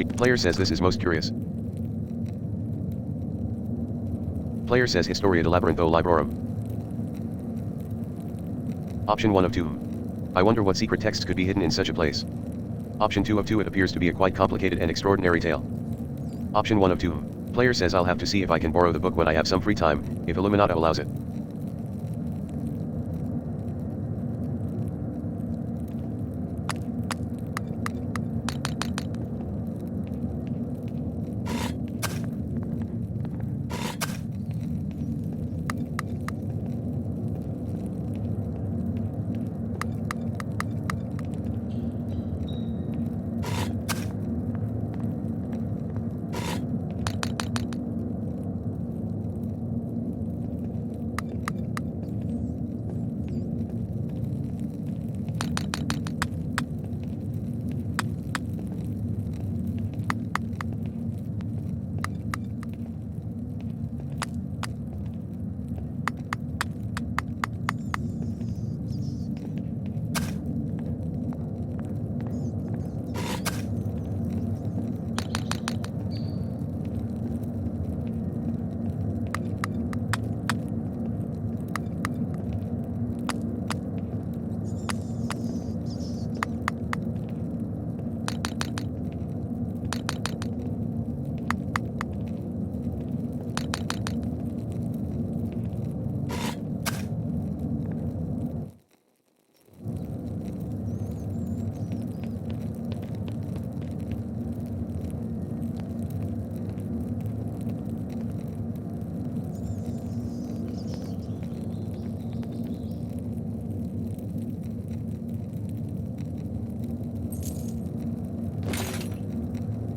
Player says this is most curious. Player says Historia de Labyrintho Librorum. Option 1 of 2. I wonder what secret texts could be hidden in such a place. Option 2 of 2. It appears to be a quite complicated and extraordinary tale. Option 1 of 2. Player says I'll have to see if I can borrow the book when I have some free time, if Illuminata allows it.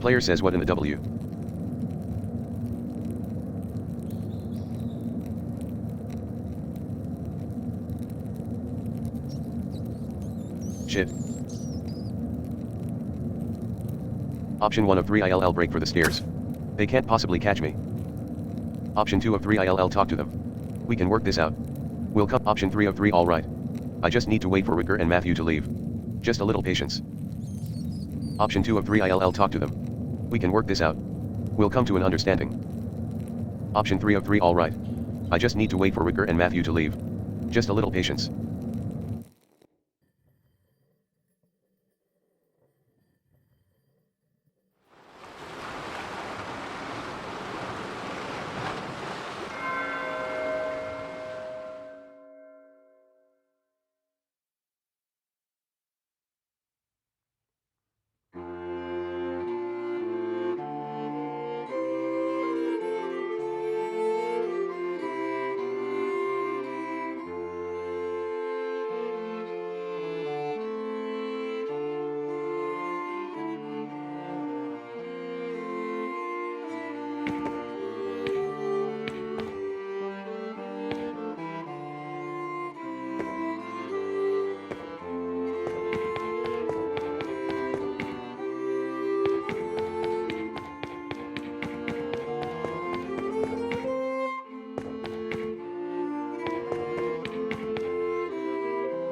Player says what in the W? Shit. Option 1 of 3 ILL break for the stairs. They can't possibly catch me. Option 2 of 3 ILL talk to them. We can work this out. We'll come. Option 3 of 3 alright. I just need to wait for Rutger and Matthew to leave. Just a little patience. Option 2 of 3 ILL talk to them. We can work this out. We'll come to an understanding. Option 3 of 3 alright. I just need to wait for Rutger and Matthew to leave. Just a little patience.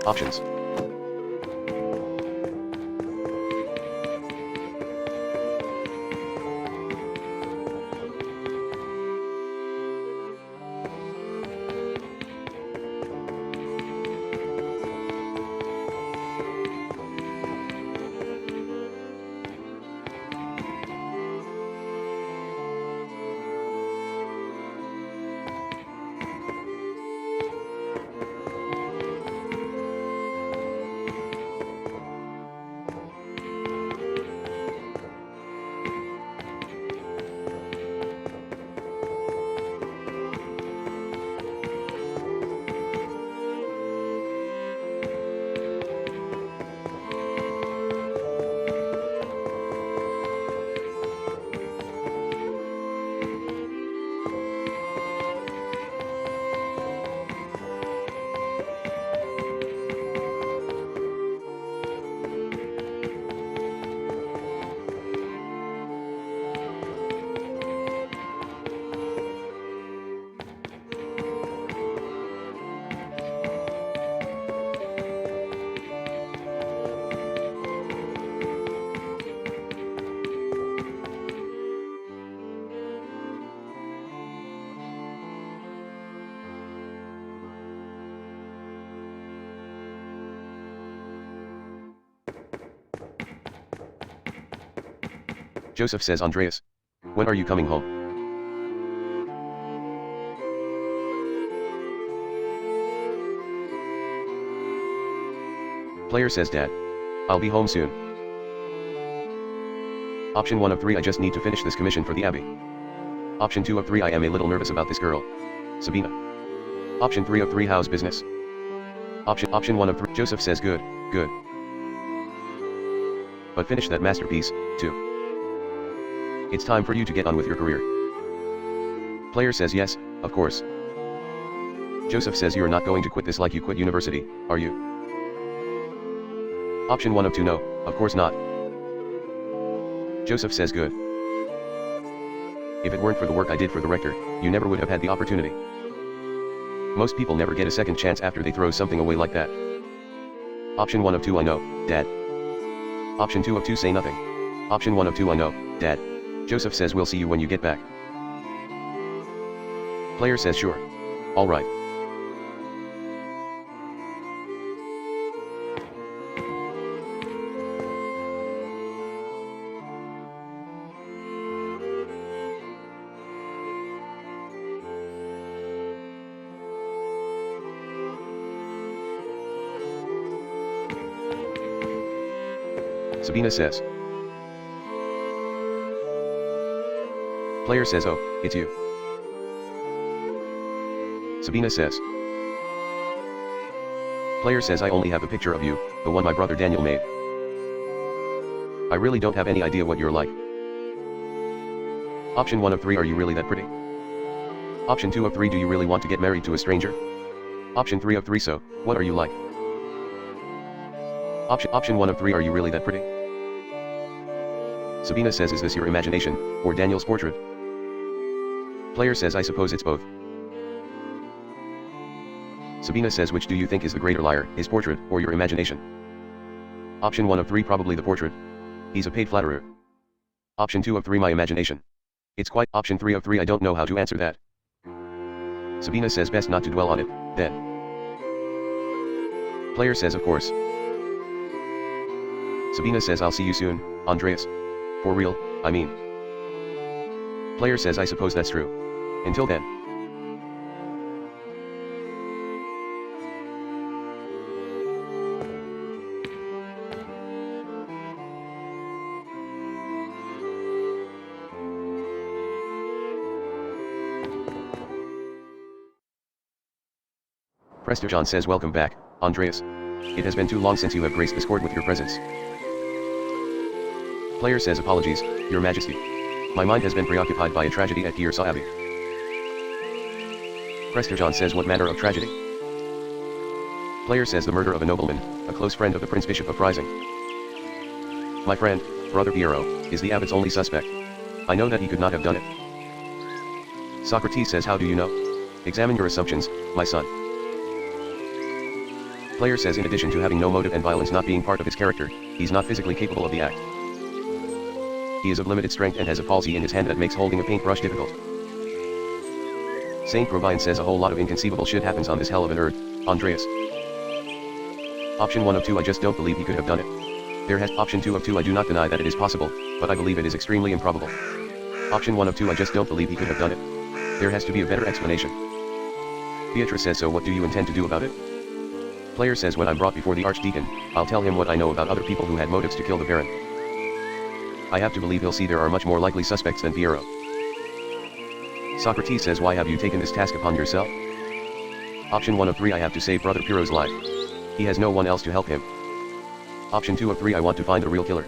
Options. Joseph says Andreas. When are you coming home? Player says Dad. I'll be home soon. Option 1 of 3 I just need to finish this commission for the Abbey. Option 2 of 3 I am a little nervous about this girl. Sabina. Option 3 of 3 how's business? Option 1 of 3 Joseph says good. But finish that masterpiece, too. It's time for you to get on with your career. Player says yes, of course. Joseph says you're not going to quit this like you quit university, are you? Option 1 of 2 no, of course not. Joseph says good. If it weren't for the work I did for the rector, you never would have had the opportunity. Most people never get a second chance after they throw something away like that. Option 1 of 2 I know, Dad. Option 2 of 2 say nothing. Option 1 of 2 I know, Dad. Joseph says we'll see you when you get back. Player says sure. Alright. Sabina says. Player says oh, it's you. Sabina says. Player says I only have a picture of you, the one my brother Daniel made. I really don't have any idea what you're like. Option 1 of 3 are you really that pretty? Option 2 of 3 do you really want to get married to a stranger? Option 3 of 3 so, what are you like? Option 1 of 3 are you really that pretty? Sabina says is this your imagination, or Daniel's portrait? Player says I suppose it's both. Sabina says which do you think is the greater liar, his portrait, or your imagination? Option 1 of 3 probably the portrait. He's a paid flatterer. Option 2 of 3 my imagination. It's quite. Option 3 of 3 I don't know how to answer that. Sabina says best not to dwell on it, then. Player says of course. Sabina says I'll see you soon, Andreas. For real, I mean. Player says I suppose that's true. Until then. Prestijon says welcome back, Andreas. It has been too long since you have graced this court with your presence. Player says apologies, your majesty. My mind has been preoccupied by a tragedy at Kiersau Abbey. Prestijon says what manner of tragedy? Player says the murder of a nobleman, a close friend of the Prince Bishop of Freising. My friend, Brother Piero, is the abbot's only suspect. I know that he could not have done it. Socrates says how do you know? Examine your assumptions, my son. Player says in addition to having no motive and violence not being part of his character, he's not physically capable of the act. He is of limited strength and has a palsy in his hand that makes holding a paintbrush difficult. Saint Provine says a whole lot of inconceivable shit happens on this hell of an earth, Andreas. Option 1 of 2 I just don't believe he could have done it. There has option 2 of 2 I do not deny that it is possible, but I believe it is extremely improbable. Option 1 of 2 I just don't believe he could have done it. There has to be a better explanation. Beatrice says so what do you intend to do about it? Player says when I'm brought before the Archdeacon, I'll tell him what I know about other people who had motives to kill the Baron. I have to believe he'll see there are much more likely suspects than Piero. Socrates says why have you taken this task upon yourself? Option 1 of 3 I have to save Brother Piero's life. He has no one else to help him. Option 2 of 3 I want to find the real killer.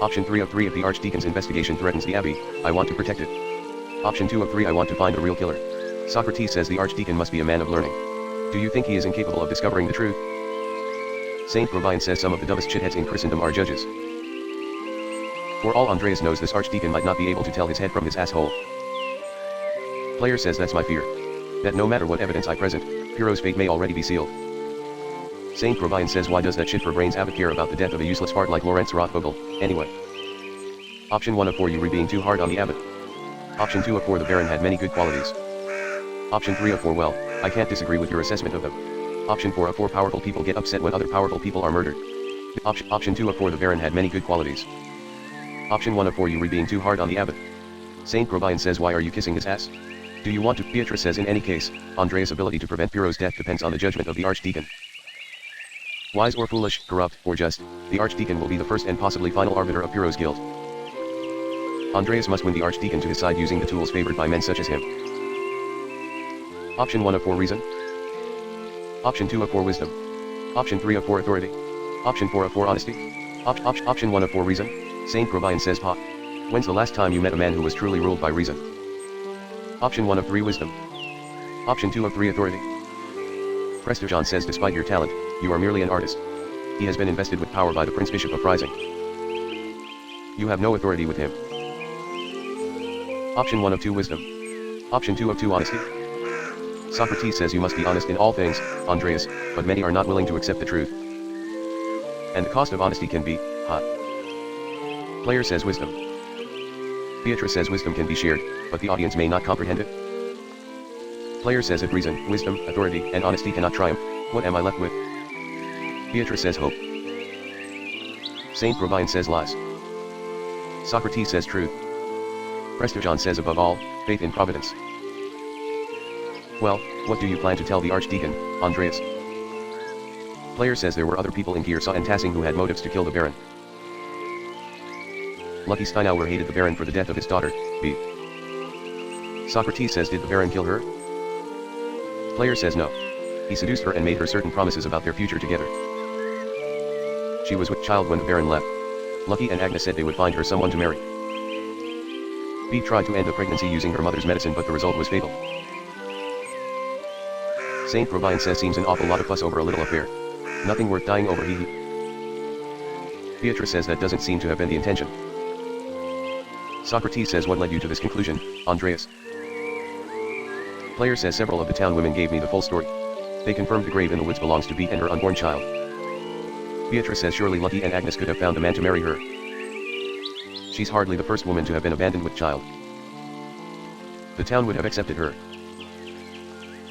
Option 3 of 3 if the Archdeacon's investigation threatens the Abbey, I want to protect it. Option 2 of 3 I want to find the real killer. Socrates says the Archdeacon must be a man of learning. Do you think he is incapable of discovering the truth? Saint Provine says some of the dumbest shitheads in Christendom are judges. For all Andreas knows this Archdeacon might not be able to tell his head from his asshole. Player says that's my fear. That no matter what evidence I present, Piero's fate may already be sealed. Saint Provine says why does that shit for brains abbot care about the death of a useless fart like Lawrence Rothvogel, anyway? Option 1 of 4 you being too hard on the abbot. Option 2 of 4 the Baron had many good qualities. Option 3 of 4 well, I can't disagree with your assessment of them. Option 4 of 4 powerful people get upset when other powerful people are murdered. Option 2 of 4 the Baron had many good qualities. Option 1 of 4 you read being too hard on the abbot. Saint Grobian says why are you kissing his ass? Do you want to? Beatrice says in any case, Andreas' ability to prevent Piero's death depends on the judgment of the Archdeacon. Wise or foolish, corrupt or just, the Archdeacon will be the first and possibly final arbiter of Piero's guilt. Andreas must win the Archdeacon to his side using the tools favored by men such as him. Option 1 of 4 reason. Option 2 of 4 wisdom. Option 3 of 4 authority. Option 4 of 4 honesty. Option 1 of 4 reason. Saint Grobian says Pa. When's the last time you met a man who was truly ruled by reason? Option 1 of 3 wisdom. Option 2 of 3 authority. Prestigion says despite your talent, you are merely an artist. He has been invested with power by the Prince Bishop of Freising. You have no authority with him. Option 1 of 2 wisdom. Option 2 of 2 honesty. Socrates says you must be honest in all things, Andreas, but many are not willing to accept the truth. And the cost of honesty can be, hot. Player says wisdom. Beatrice says wisdom can be shared, but the audience may not comprehend it. Player says if reason, wisdom, authority, and honesty cannot triumph, what am I left with? Beatrice says hope. Saint Grobian says lies. Socrates says truth. Prestigion says above all, faith in providence. Well, what do you plan to tell the Archdeacon, Andreas? Player says there were other people in Kiersa and Tassing who had motives to kill the Baron. Lucky Steinauer hated the Baron for the death of his daughter, B. Socrates says did the Baron kill her? Player says no. He seduced her and made her certain promises about their future together. She was with child when the Baron left. Lucky and Agnes said they would find her someone to marry. B tried to end the pregnancy using her mother's medicine but the result was fatal. Saint Grobian says seems an awful lot of fuss over a little affair. Nothing worth dying over hee. Beatrice says that doesn't seem to have been the intention. Socrates says what led you to this conclusion, Andreas? Player says several of the town women gave me the full story. They confirmed the grave in the woods belongs to B and her unborn child. Beatrice says surely Lucky and Agnes could have found a man to marry her. She's hardly the first woman to have been abandoned with child. The town would have accepted her.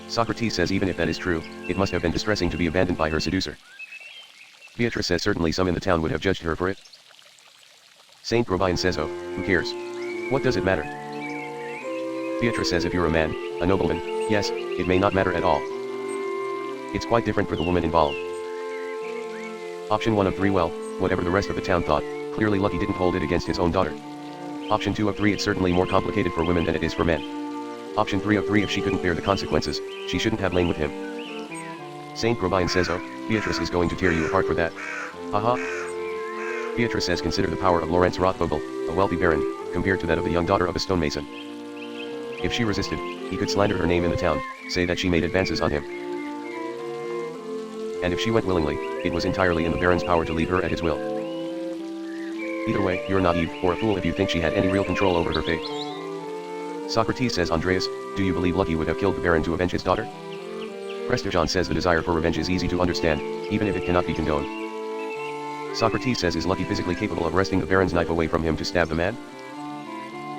Socrates says even if that is true, it must have been distressing to be abandoned by her seducer. Beatrice says certainly some in the town would have judged her for it. Saint Grobian says oh, who cares? What does it matter? Beatrice says if you're a man, a nobleman, yes, it may not matter at all. It's quite different for the woman involved. Option 1 of 3 well, whatever the rest of the town thought, clearly Lucky didn't hold it against his own daughter. Option 2 of 3 it's certainly more complicated for women than it is for men. Option 3 of 3 if she couldn't bear the consequences, she shouldn't have lain with him. Saint Grobian says oh, Beatrice is going to tear you apart for that. Haha. Beatrice says consider the power of Lorenz Rothvogel, a wealthy baron, compared to that of the young daughter of a stonemason. If she resisted, he could slander her name in the town, say that she made advances on him. And if she went willingly, it was entirely in the baron's power to leave her at his will. Either way, you're naive or a fool if you think she had any real control over her fate. Socrates says Andreas, do you believe Lucky would have killed the Baron to avenge his daughter? Prestigion says the desire for revenge is easy to understand, even if it cannot be condoned. Socrates says is Lucky physically capable of wresting the Baron's knife away from him to stab the man?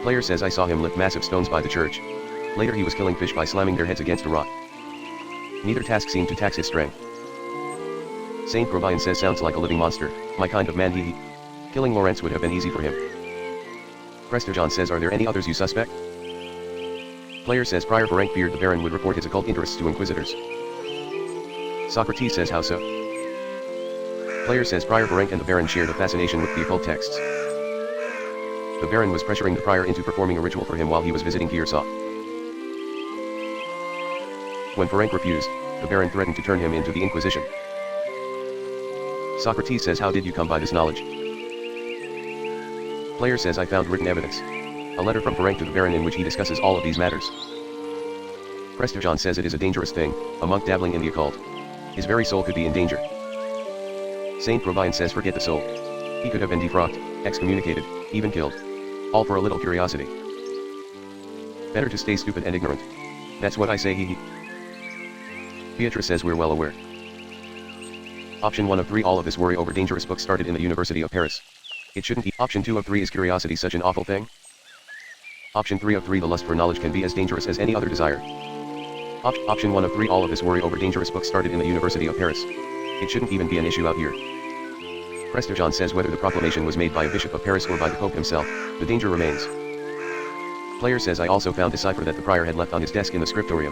Player says I saw him lift massive stones by the church. Later he was killing fish by slamming their heads against a rock. Neither task seemed to tax his strength. Saint Grobian says sounds like a living monster, my kind of man he. Killing Lorenz would have been easy for him. Prestigion says are there any others you suspect? Player says prior Ferenc feared the Baron would report his occult interests to inquisitors. Socrates says how so? Player says prior Ferenc and the Baron shared a fascination with the occult texts. The Baron was pressuring the prior into performing a ritual for him while he was visiting Kiersa. When Ferenc refused, the Baron threatened to turn him into the Inquisition. Socrates says how did you come by this knowledge? Player says I found written evidence. A letter from Ferenc to the Baron in which he discusses all of these matters. Prestigion says it is a dangerous thing, a monk dabbling in the occult. His very soul could be in danger. Saint Grobian says forget the soul. He could have been defrocked, excommunicated, even killed. All for a little curiosity. Better to stay stupid and ignorant. That's what I say hee hee. Beatrice says we're well aware. Option 1 of 3 all of this worry over dangerous books started in the University of Paris. It shouldn't be. Option 2 of 3 is curiosity such an awful thing? Option 3 of 3 the lust for knowledge can be as dangerous as any other desire. Option 1 of 3 all of this worry over dangerous books started in the University of Paris. It shouldn't even be an issue out here. Prestijon says whether the proclamation was made by a bishop of Paris or by the Pope himself, the danger remains. Player says I also found the cipher that the prior had left on his desk in the scriptorium.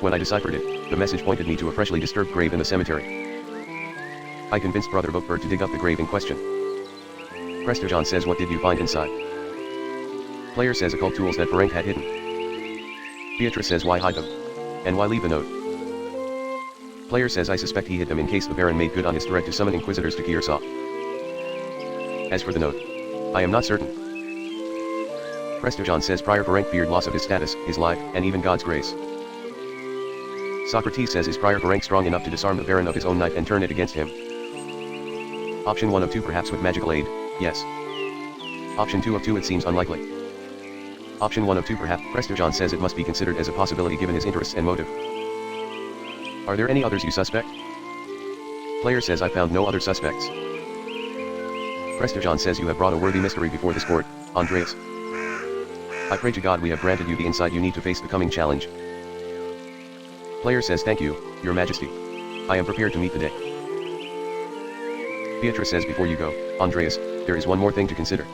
When I deciphered it, the message pointed me to a freshly disturbed grave in the cemetery. I convinced Brother Bookbird to dig up the grave in question. Prestijon says what did you find inside? Player says occult tools that Ferenc had hidden. Beatrice says why hide them? And why leave the note? Player says I suspect he hid them in case the Baron made good on his threat to summon Inquisitors to Kiersau. As for the note, I am not certain. Prestijon says Prior Ferenc feared loss of his status, his life, and even God's grace. Socrates says is Prior Ferenc strong enough to disarm the Baron of his own knife and turn it against him? Option 1 of 2 perhaps with magical aid, yes. Option 2 of 2 it seems unlikely. Option 1 of 2 perhaps. Prestijon says it must be considered as a possibility given his interests and motive. Are there any others you suspect? Player says I found no other suspects. Prestijon says you have brought a worthy mystery before this court, Andreas. I pray to God we have granted you the insight you need to face the coming challenge. Player says thank you, your majesty. I am prepared to meet the day. Beatrice says before you go, Andreas, there is one more thing to consider.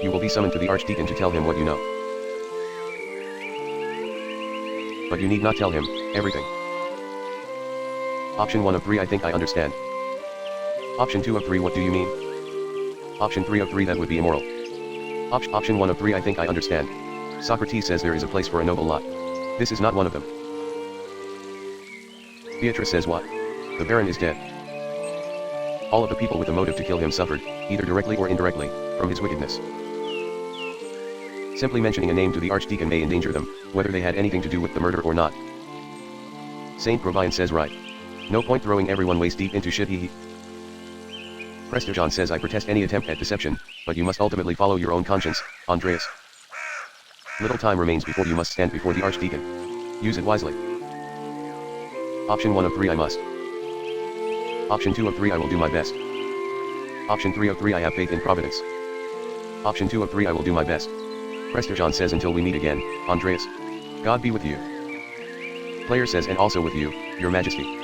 You will be summoned to the Archdeacon to tell him what you know. But you need not tell him everything. Option 1 of 3 I think I understand. Option 2 of 3 what do you mean? Option 3 of 3 that would be immoral. Option 1 of 3 I think I understand. Socrates says there is a place for a noble lot. This is not one of them. Beatrice says what? The Baron is dead. All of the people with the motive to kill him suffered, either directly or indirectly, from his wickedness. Simply mentioning a name to the Archdeacon may endanger them, whether they had anything to do with the murder or not. Saint Provian says right. No point throwing everyone waist deep into shit he. Prestijon says I protest any attempt at deception, but you must ultimately follow your own conscience, Andreas. Little time remains before you must stand before the Archdeacon. Use it wisely. Option 1 of 3 I must. Option 2 of 3 I will do my best. Option 3 of 3 I have faith in Providence. Option 2 of 3 I will do my best. Prestijon says until we meet again, Andreas. God be with you. Player says and also with you, your majesty.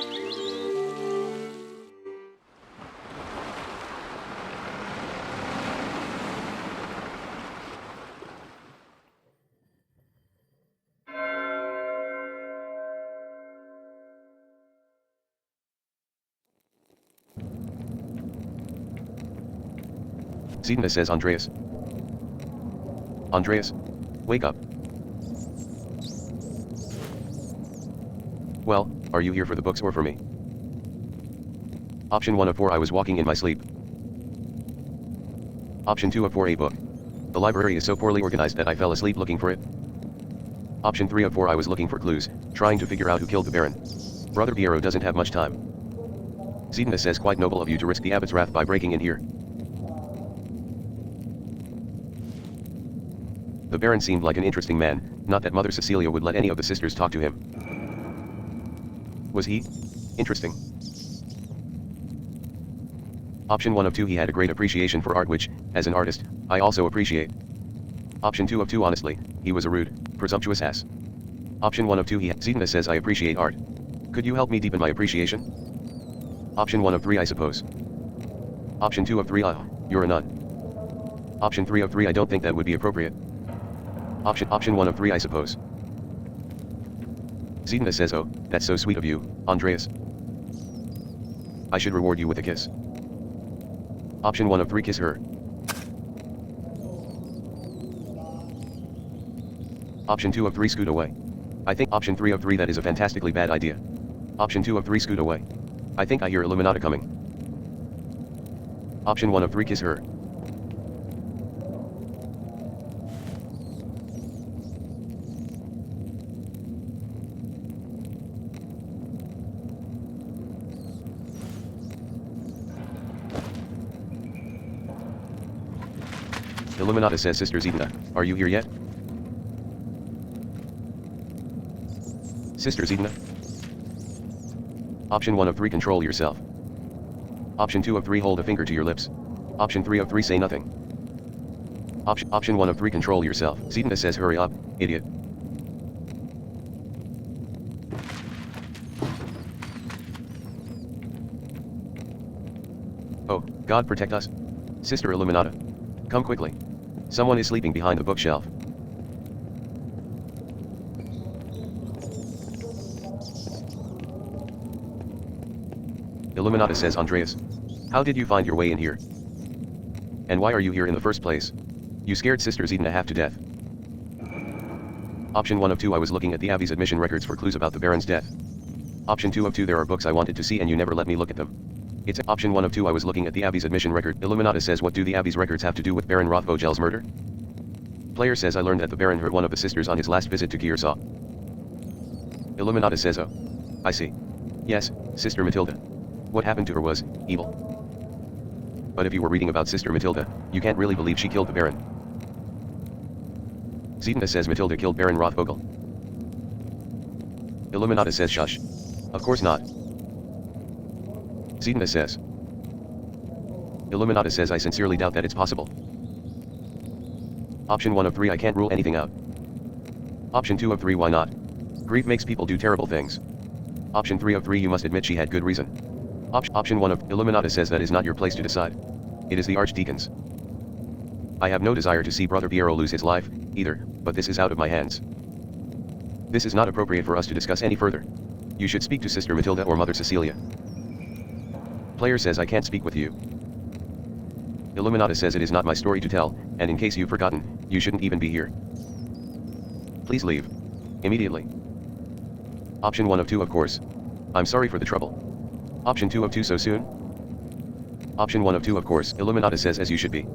Zedna says Andreas. Andreas, wake up. Well, are you here for the books or for me? Option 1 of 4 I was walking in my sleep. Option 2 of 4 a book. The library is so poorly organized that I fell asleep looking for it. Option 3 of 4 I was looking for clues, trying to figure out who killed the Baron. Brother Piero doesn't have much time. Zedna says quite noble of you to risk the abbot's wrath by breaking in here. The Baron seemed like an interesting man, not that Mother Cecilia would let any of the sisters talk to him. Was he interesting? Option 1 of 2 he had a great appreciation for art which, as an artist, I also appreciate. Option 2 of 2 honestly, he was a rude, presumptuous ass. Option 1 of 2 Zedna says I appreciate art. Could you help me deepen my appreciation? Option 1 of 3 I suppose. Option 2 of 3 you're a nun. Option 3 of 3 I don't think that would be appropriate. Option 1 of 3 I suppose. Zedna says oh, that's so sweet of you, Andreas. I should reward you with a kiss. Option 1 of 3 kiss her. Option 2 of 3 scoot away. I think option 3 of 3 that is a fantastically bad idea. Option 2 of 3 scoot away. I think I hear Illuminati coming. Option 1 of 3 kiss her. Illuminati says Sister Zedna, are you here yet? Sister Zedna? Option 1 of 3 control yourself. Option 2 of 3 hold a finger to your lips. Option 3 of 3 say nothing. Option 1 of 3 control yourself. Zedna says hurry up, idiot. God protect us. Sister Illuminata. Come quickly. Someone is sleeping behind the bookshelf. Illuminata says Andreas. How did you find your way in here? And why are you here in the first place? You scared Sister Zedna half to death. Option 1 of 2 I was looking at the Abbey's admission records for clues about the Baron's death. Option 2 of 2 there are books I wanted to see and you never let me look at them. It's option 1 of 2 I was looking at the Abbey's admission record. Illuminata says what do the Abbey's records have to do with Baron Rothvogel's murder? Player says I learned that the Baron hurt one of the sisters on his last visit to Kearsarge. Illuminata says oh. I see. Yes, Sister Matilda. What happened to her was evil. But if you were reading about Sister Matilda, you can't really believe she killed the Baron. Zedna says Matilda killed Baron Rothvogel. Illuminata says shush. Of course not. Zedna says. Illuminata says I sincerely doubt that it's possible. Option 1 of 3 I can't rule anything out. Option 2 of 3 why not? Grief makes people do terrible things. Option 3 of 3 you must admit she had good reason. Option 1 of Illuminata says that is not your place to decide. It is the Archdeacon's. I have no desire to see Brother Piero lose his life, either, but this is out of my hands. This is not appropriate for us to discuss any further. You should speak to Sister Matilda or Mother Cecilia. Player says I can't speak with you. Illuminata says it is not my story to tell, and in case you've forgotten, you shouldn't even be here. Please leave. Immediately. Option 1 of 2 of course. I'm sorry for the trouble. Option 2 of 2 so soon? Option 1 of 2 of course. Illuminata says as you should be.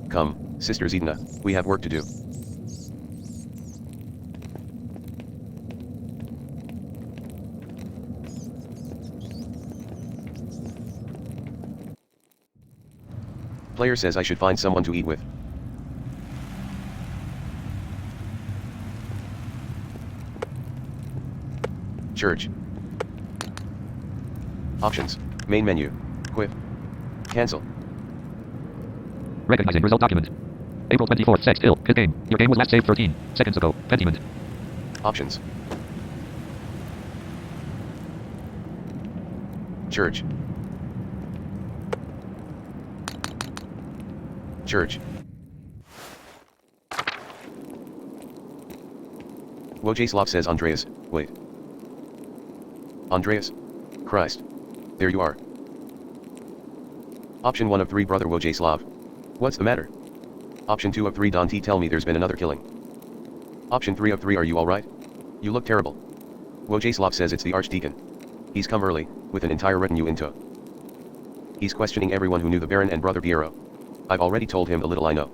Come, Sister Zedna, we have work to do. Player says I should find someone to eat with. Church. Options. Main menu. Quit. Cancel. Recognizing result document. April 24th, sex ill. Hit game. Your game was last saved 13 seconds ago. Pentiment. Options. Church. Church. Wojciech says Andreas, wait. Andreas? Christ. There you are. Option 1 of 3 Brother Wojciech. What's the matter? Option 2 of 3 Don T tell me there's been another killing. Option 3 of 3 are you alright? You look terrible. Wojciech says it's the Archdeacon. He's come early, with an entire retinue in tow. He's questioning everyone who knew the Baron and Brother Piero. I've already told him the little I know.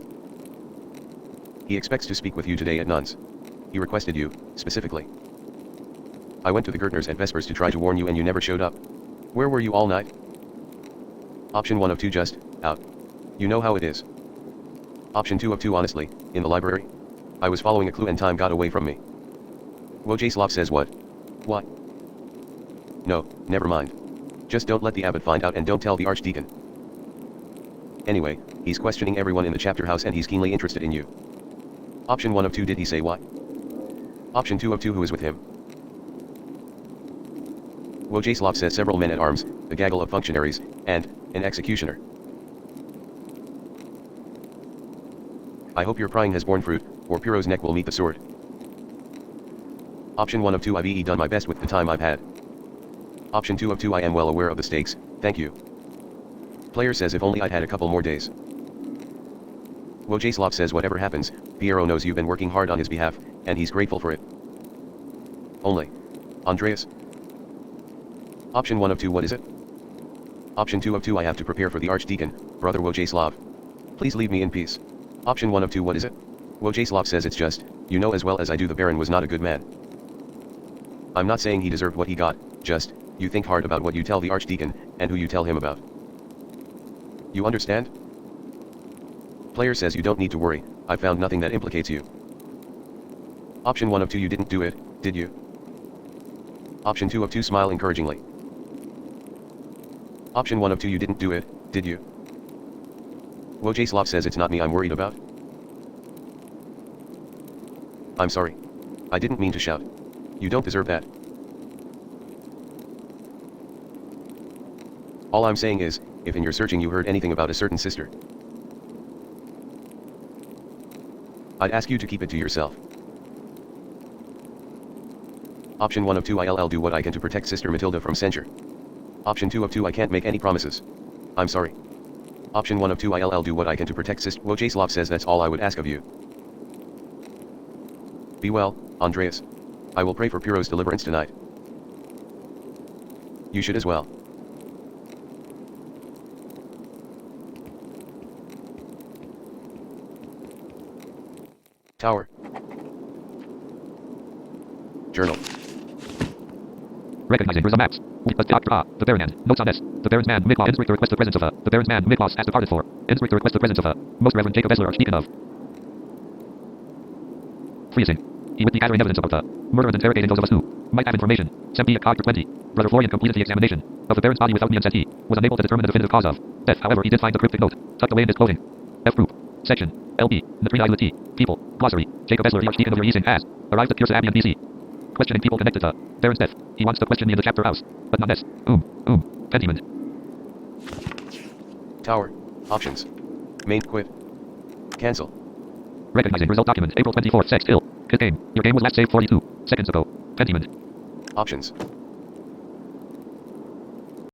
He expects to speak with you today at nuns. He requested you, specifically. I went to the Gertners at Vespers to try to warn you and you never showed up. Where were you all night? Option 1 of 2 just, out. You know how it is. Option 2 of 2 honestly, in the library. I was following a clue and time got away from me. Wojciech says what? What? No, never mind. Just don't let the abbot find out and don't tell the Archdeacon. Anyway, he's questioning everyone in the chapter house and he's keenly interested in you. Option 1 of 2 did he say what? Option 2 of 2 who is with him? Wojciech says several men at arms, a gaggle of functionaries, and an executioner. I hope your prying has borne fruit, or Piero's neck will meet the sword. Option 1 of 2 I've done my best with the time I've had. Option 2 of 2 I am well aware of the stakes, thank you. Player says if only I'd had a couple more days. Wojciech says whatever happens, Piero knows you've been working hard on his behalf, and he's grateful for it. Only. Andreas? Option 1 of 2 what is it? Option 2 of 2 I have to prepare for the Archdeacon, Brother Wojciech. Please leave me in peace. Option 1 of 2 what is it? Wojciech says it's just, you know as well as I do the Baron was not a good man. I'm not saying he deserved what he got, just, you think hard about what you tell the Archdeacon, and who you tell him about. You understand? Player says you don't need to worry, I found nothing that implicates you. Option 1 of 2 you didn't do it, did you? Option 2 of 2 smile encouragingly. Option 1 of 2 you didn't do it, did you? Wojciech says it's not me I'm worried about. I'm sorry. I didn't mean to shout. You don't deserve that. All I'm saying is, if in your searching you heard anything about a certain sister. I'd ask you to keep it to yourself. Option 1 of 2 I'll do what I can to protect Sister Matilda from censure. Option 2 of 2 I can't make any promises. I'm sorry. Option 1 of 2 I'll do what I can to protect Sister. Wojciech says that's all I would ask of you. Be well, Andreas. I will pray for Piro's deliverance tonight. You should as well. Tower. Journal. Recognizing Rosa maps. The Baron and notes on this. The Baron's man Miklos instructor requests the presence of the Baron's man Miklos has departed for. Instructor requests the presence of Most Reverend Jacob Esler, Archdeacon of Freezing. He would be gathering evidence about the murder and interrogating those of us who might have information. Sempi at Cog 20. Brother Florian completed the examination of the Baron's body without me and said he was unable to determine the definitive cause of death. However, he did find the cryptic note tucked away in his clothing. F group. Section. LB. Natrina T. People. Glossary. Jacob Esler, the Archdeacon of Yeasing has arrived at Pure Sabian BC. Questioning people connected to Baron's death. He wants to question me in the chapter house. But not this. Pentiment. Tower. Options. Main quit. Cancel. Recognizing result document. April 24th. Sex. Ill. His game. Your game was last saved 42 seconds ago. Pentiment. Options.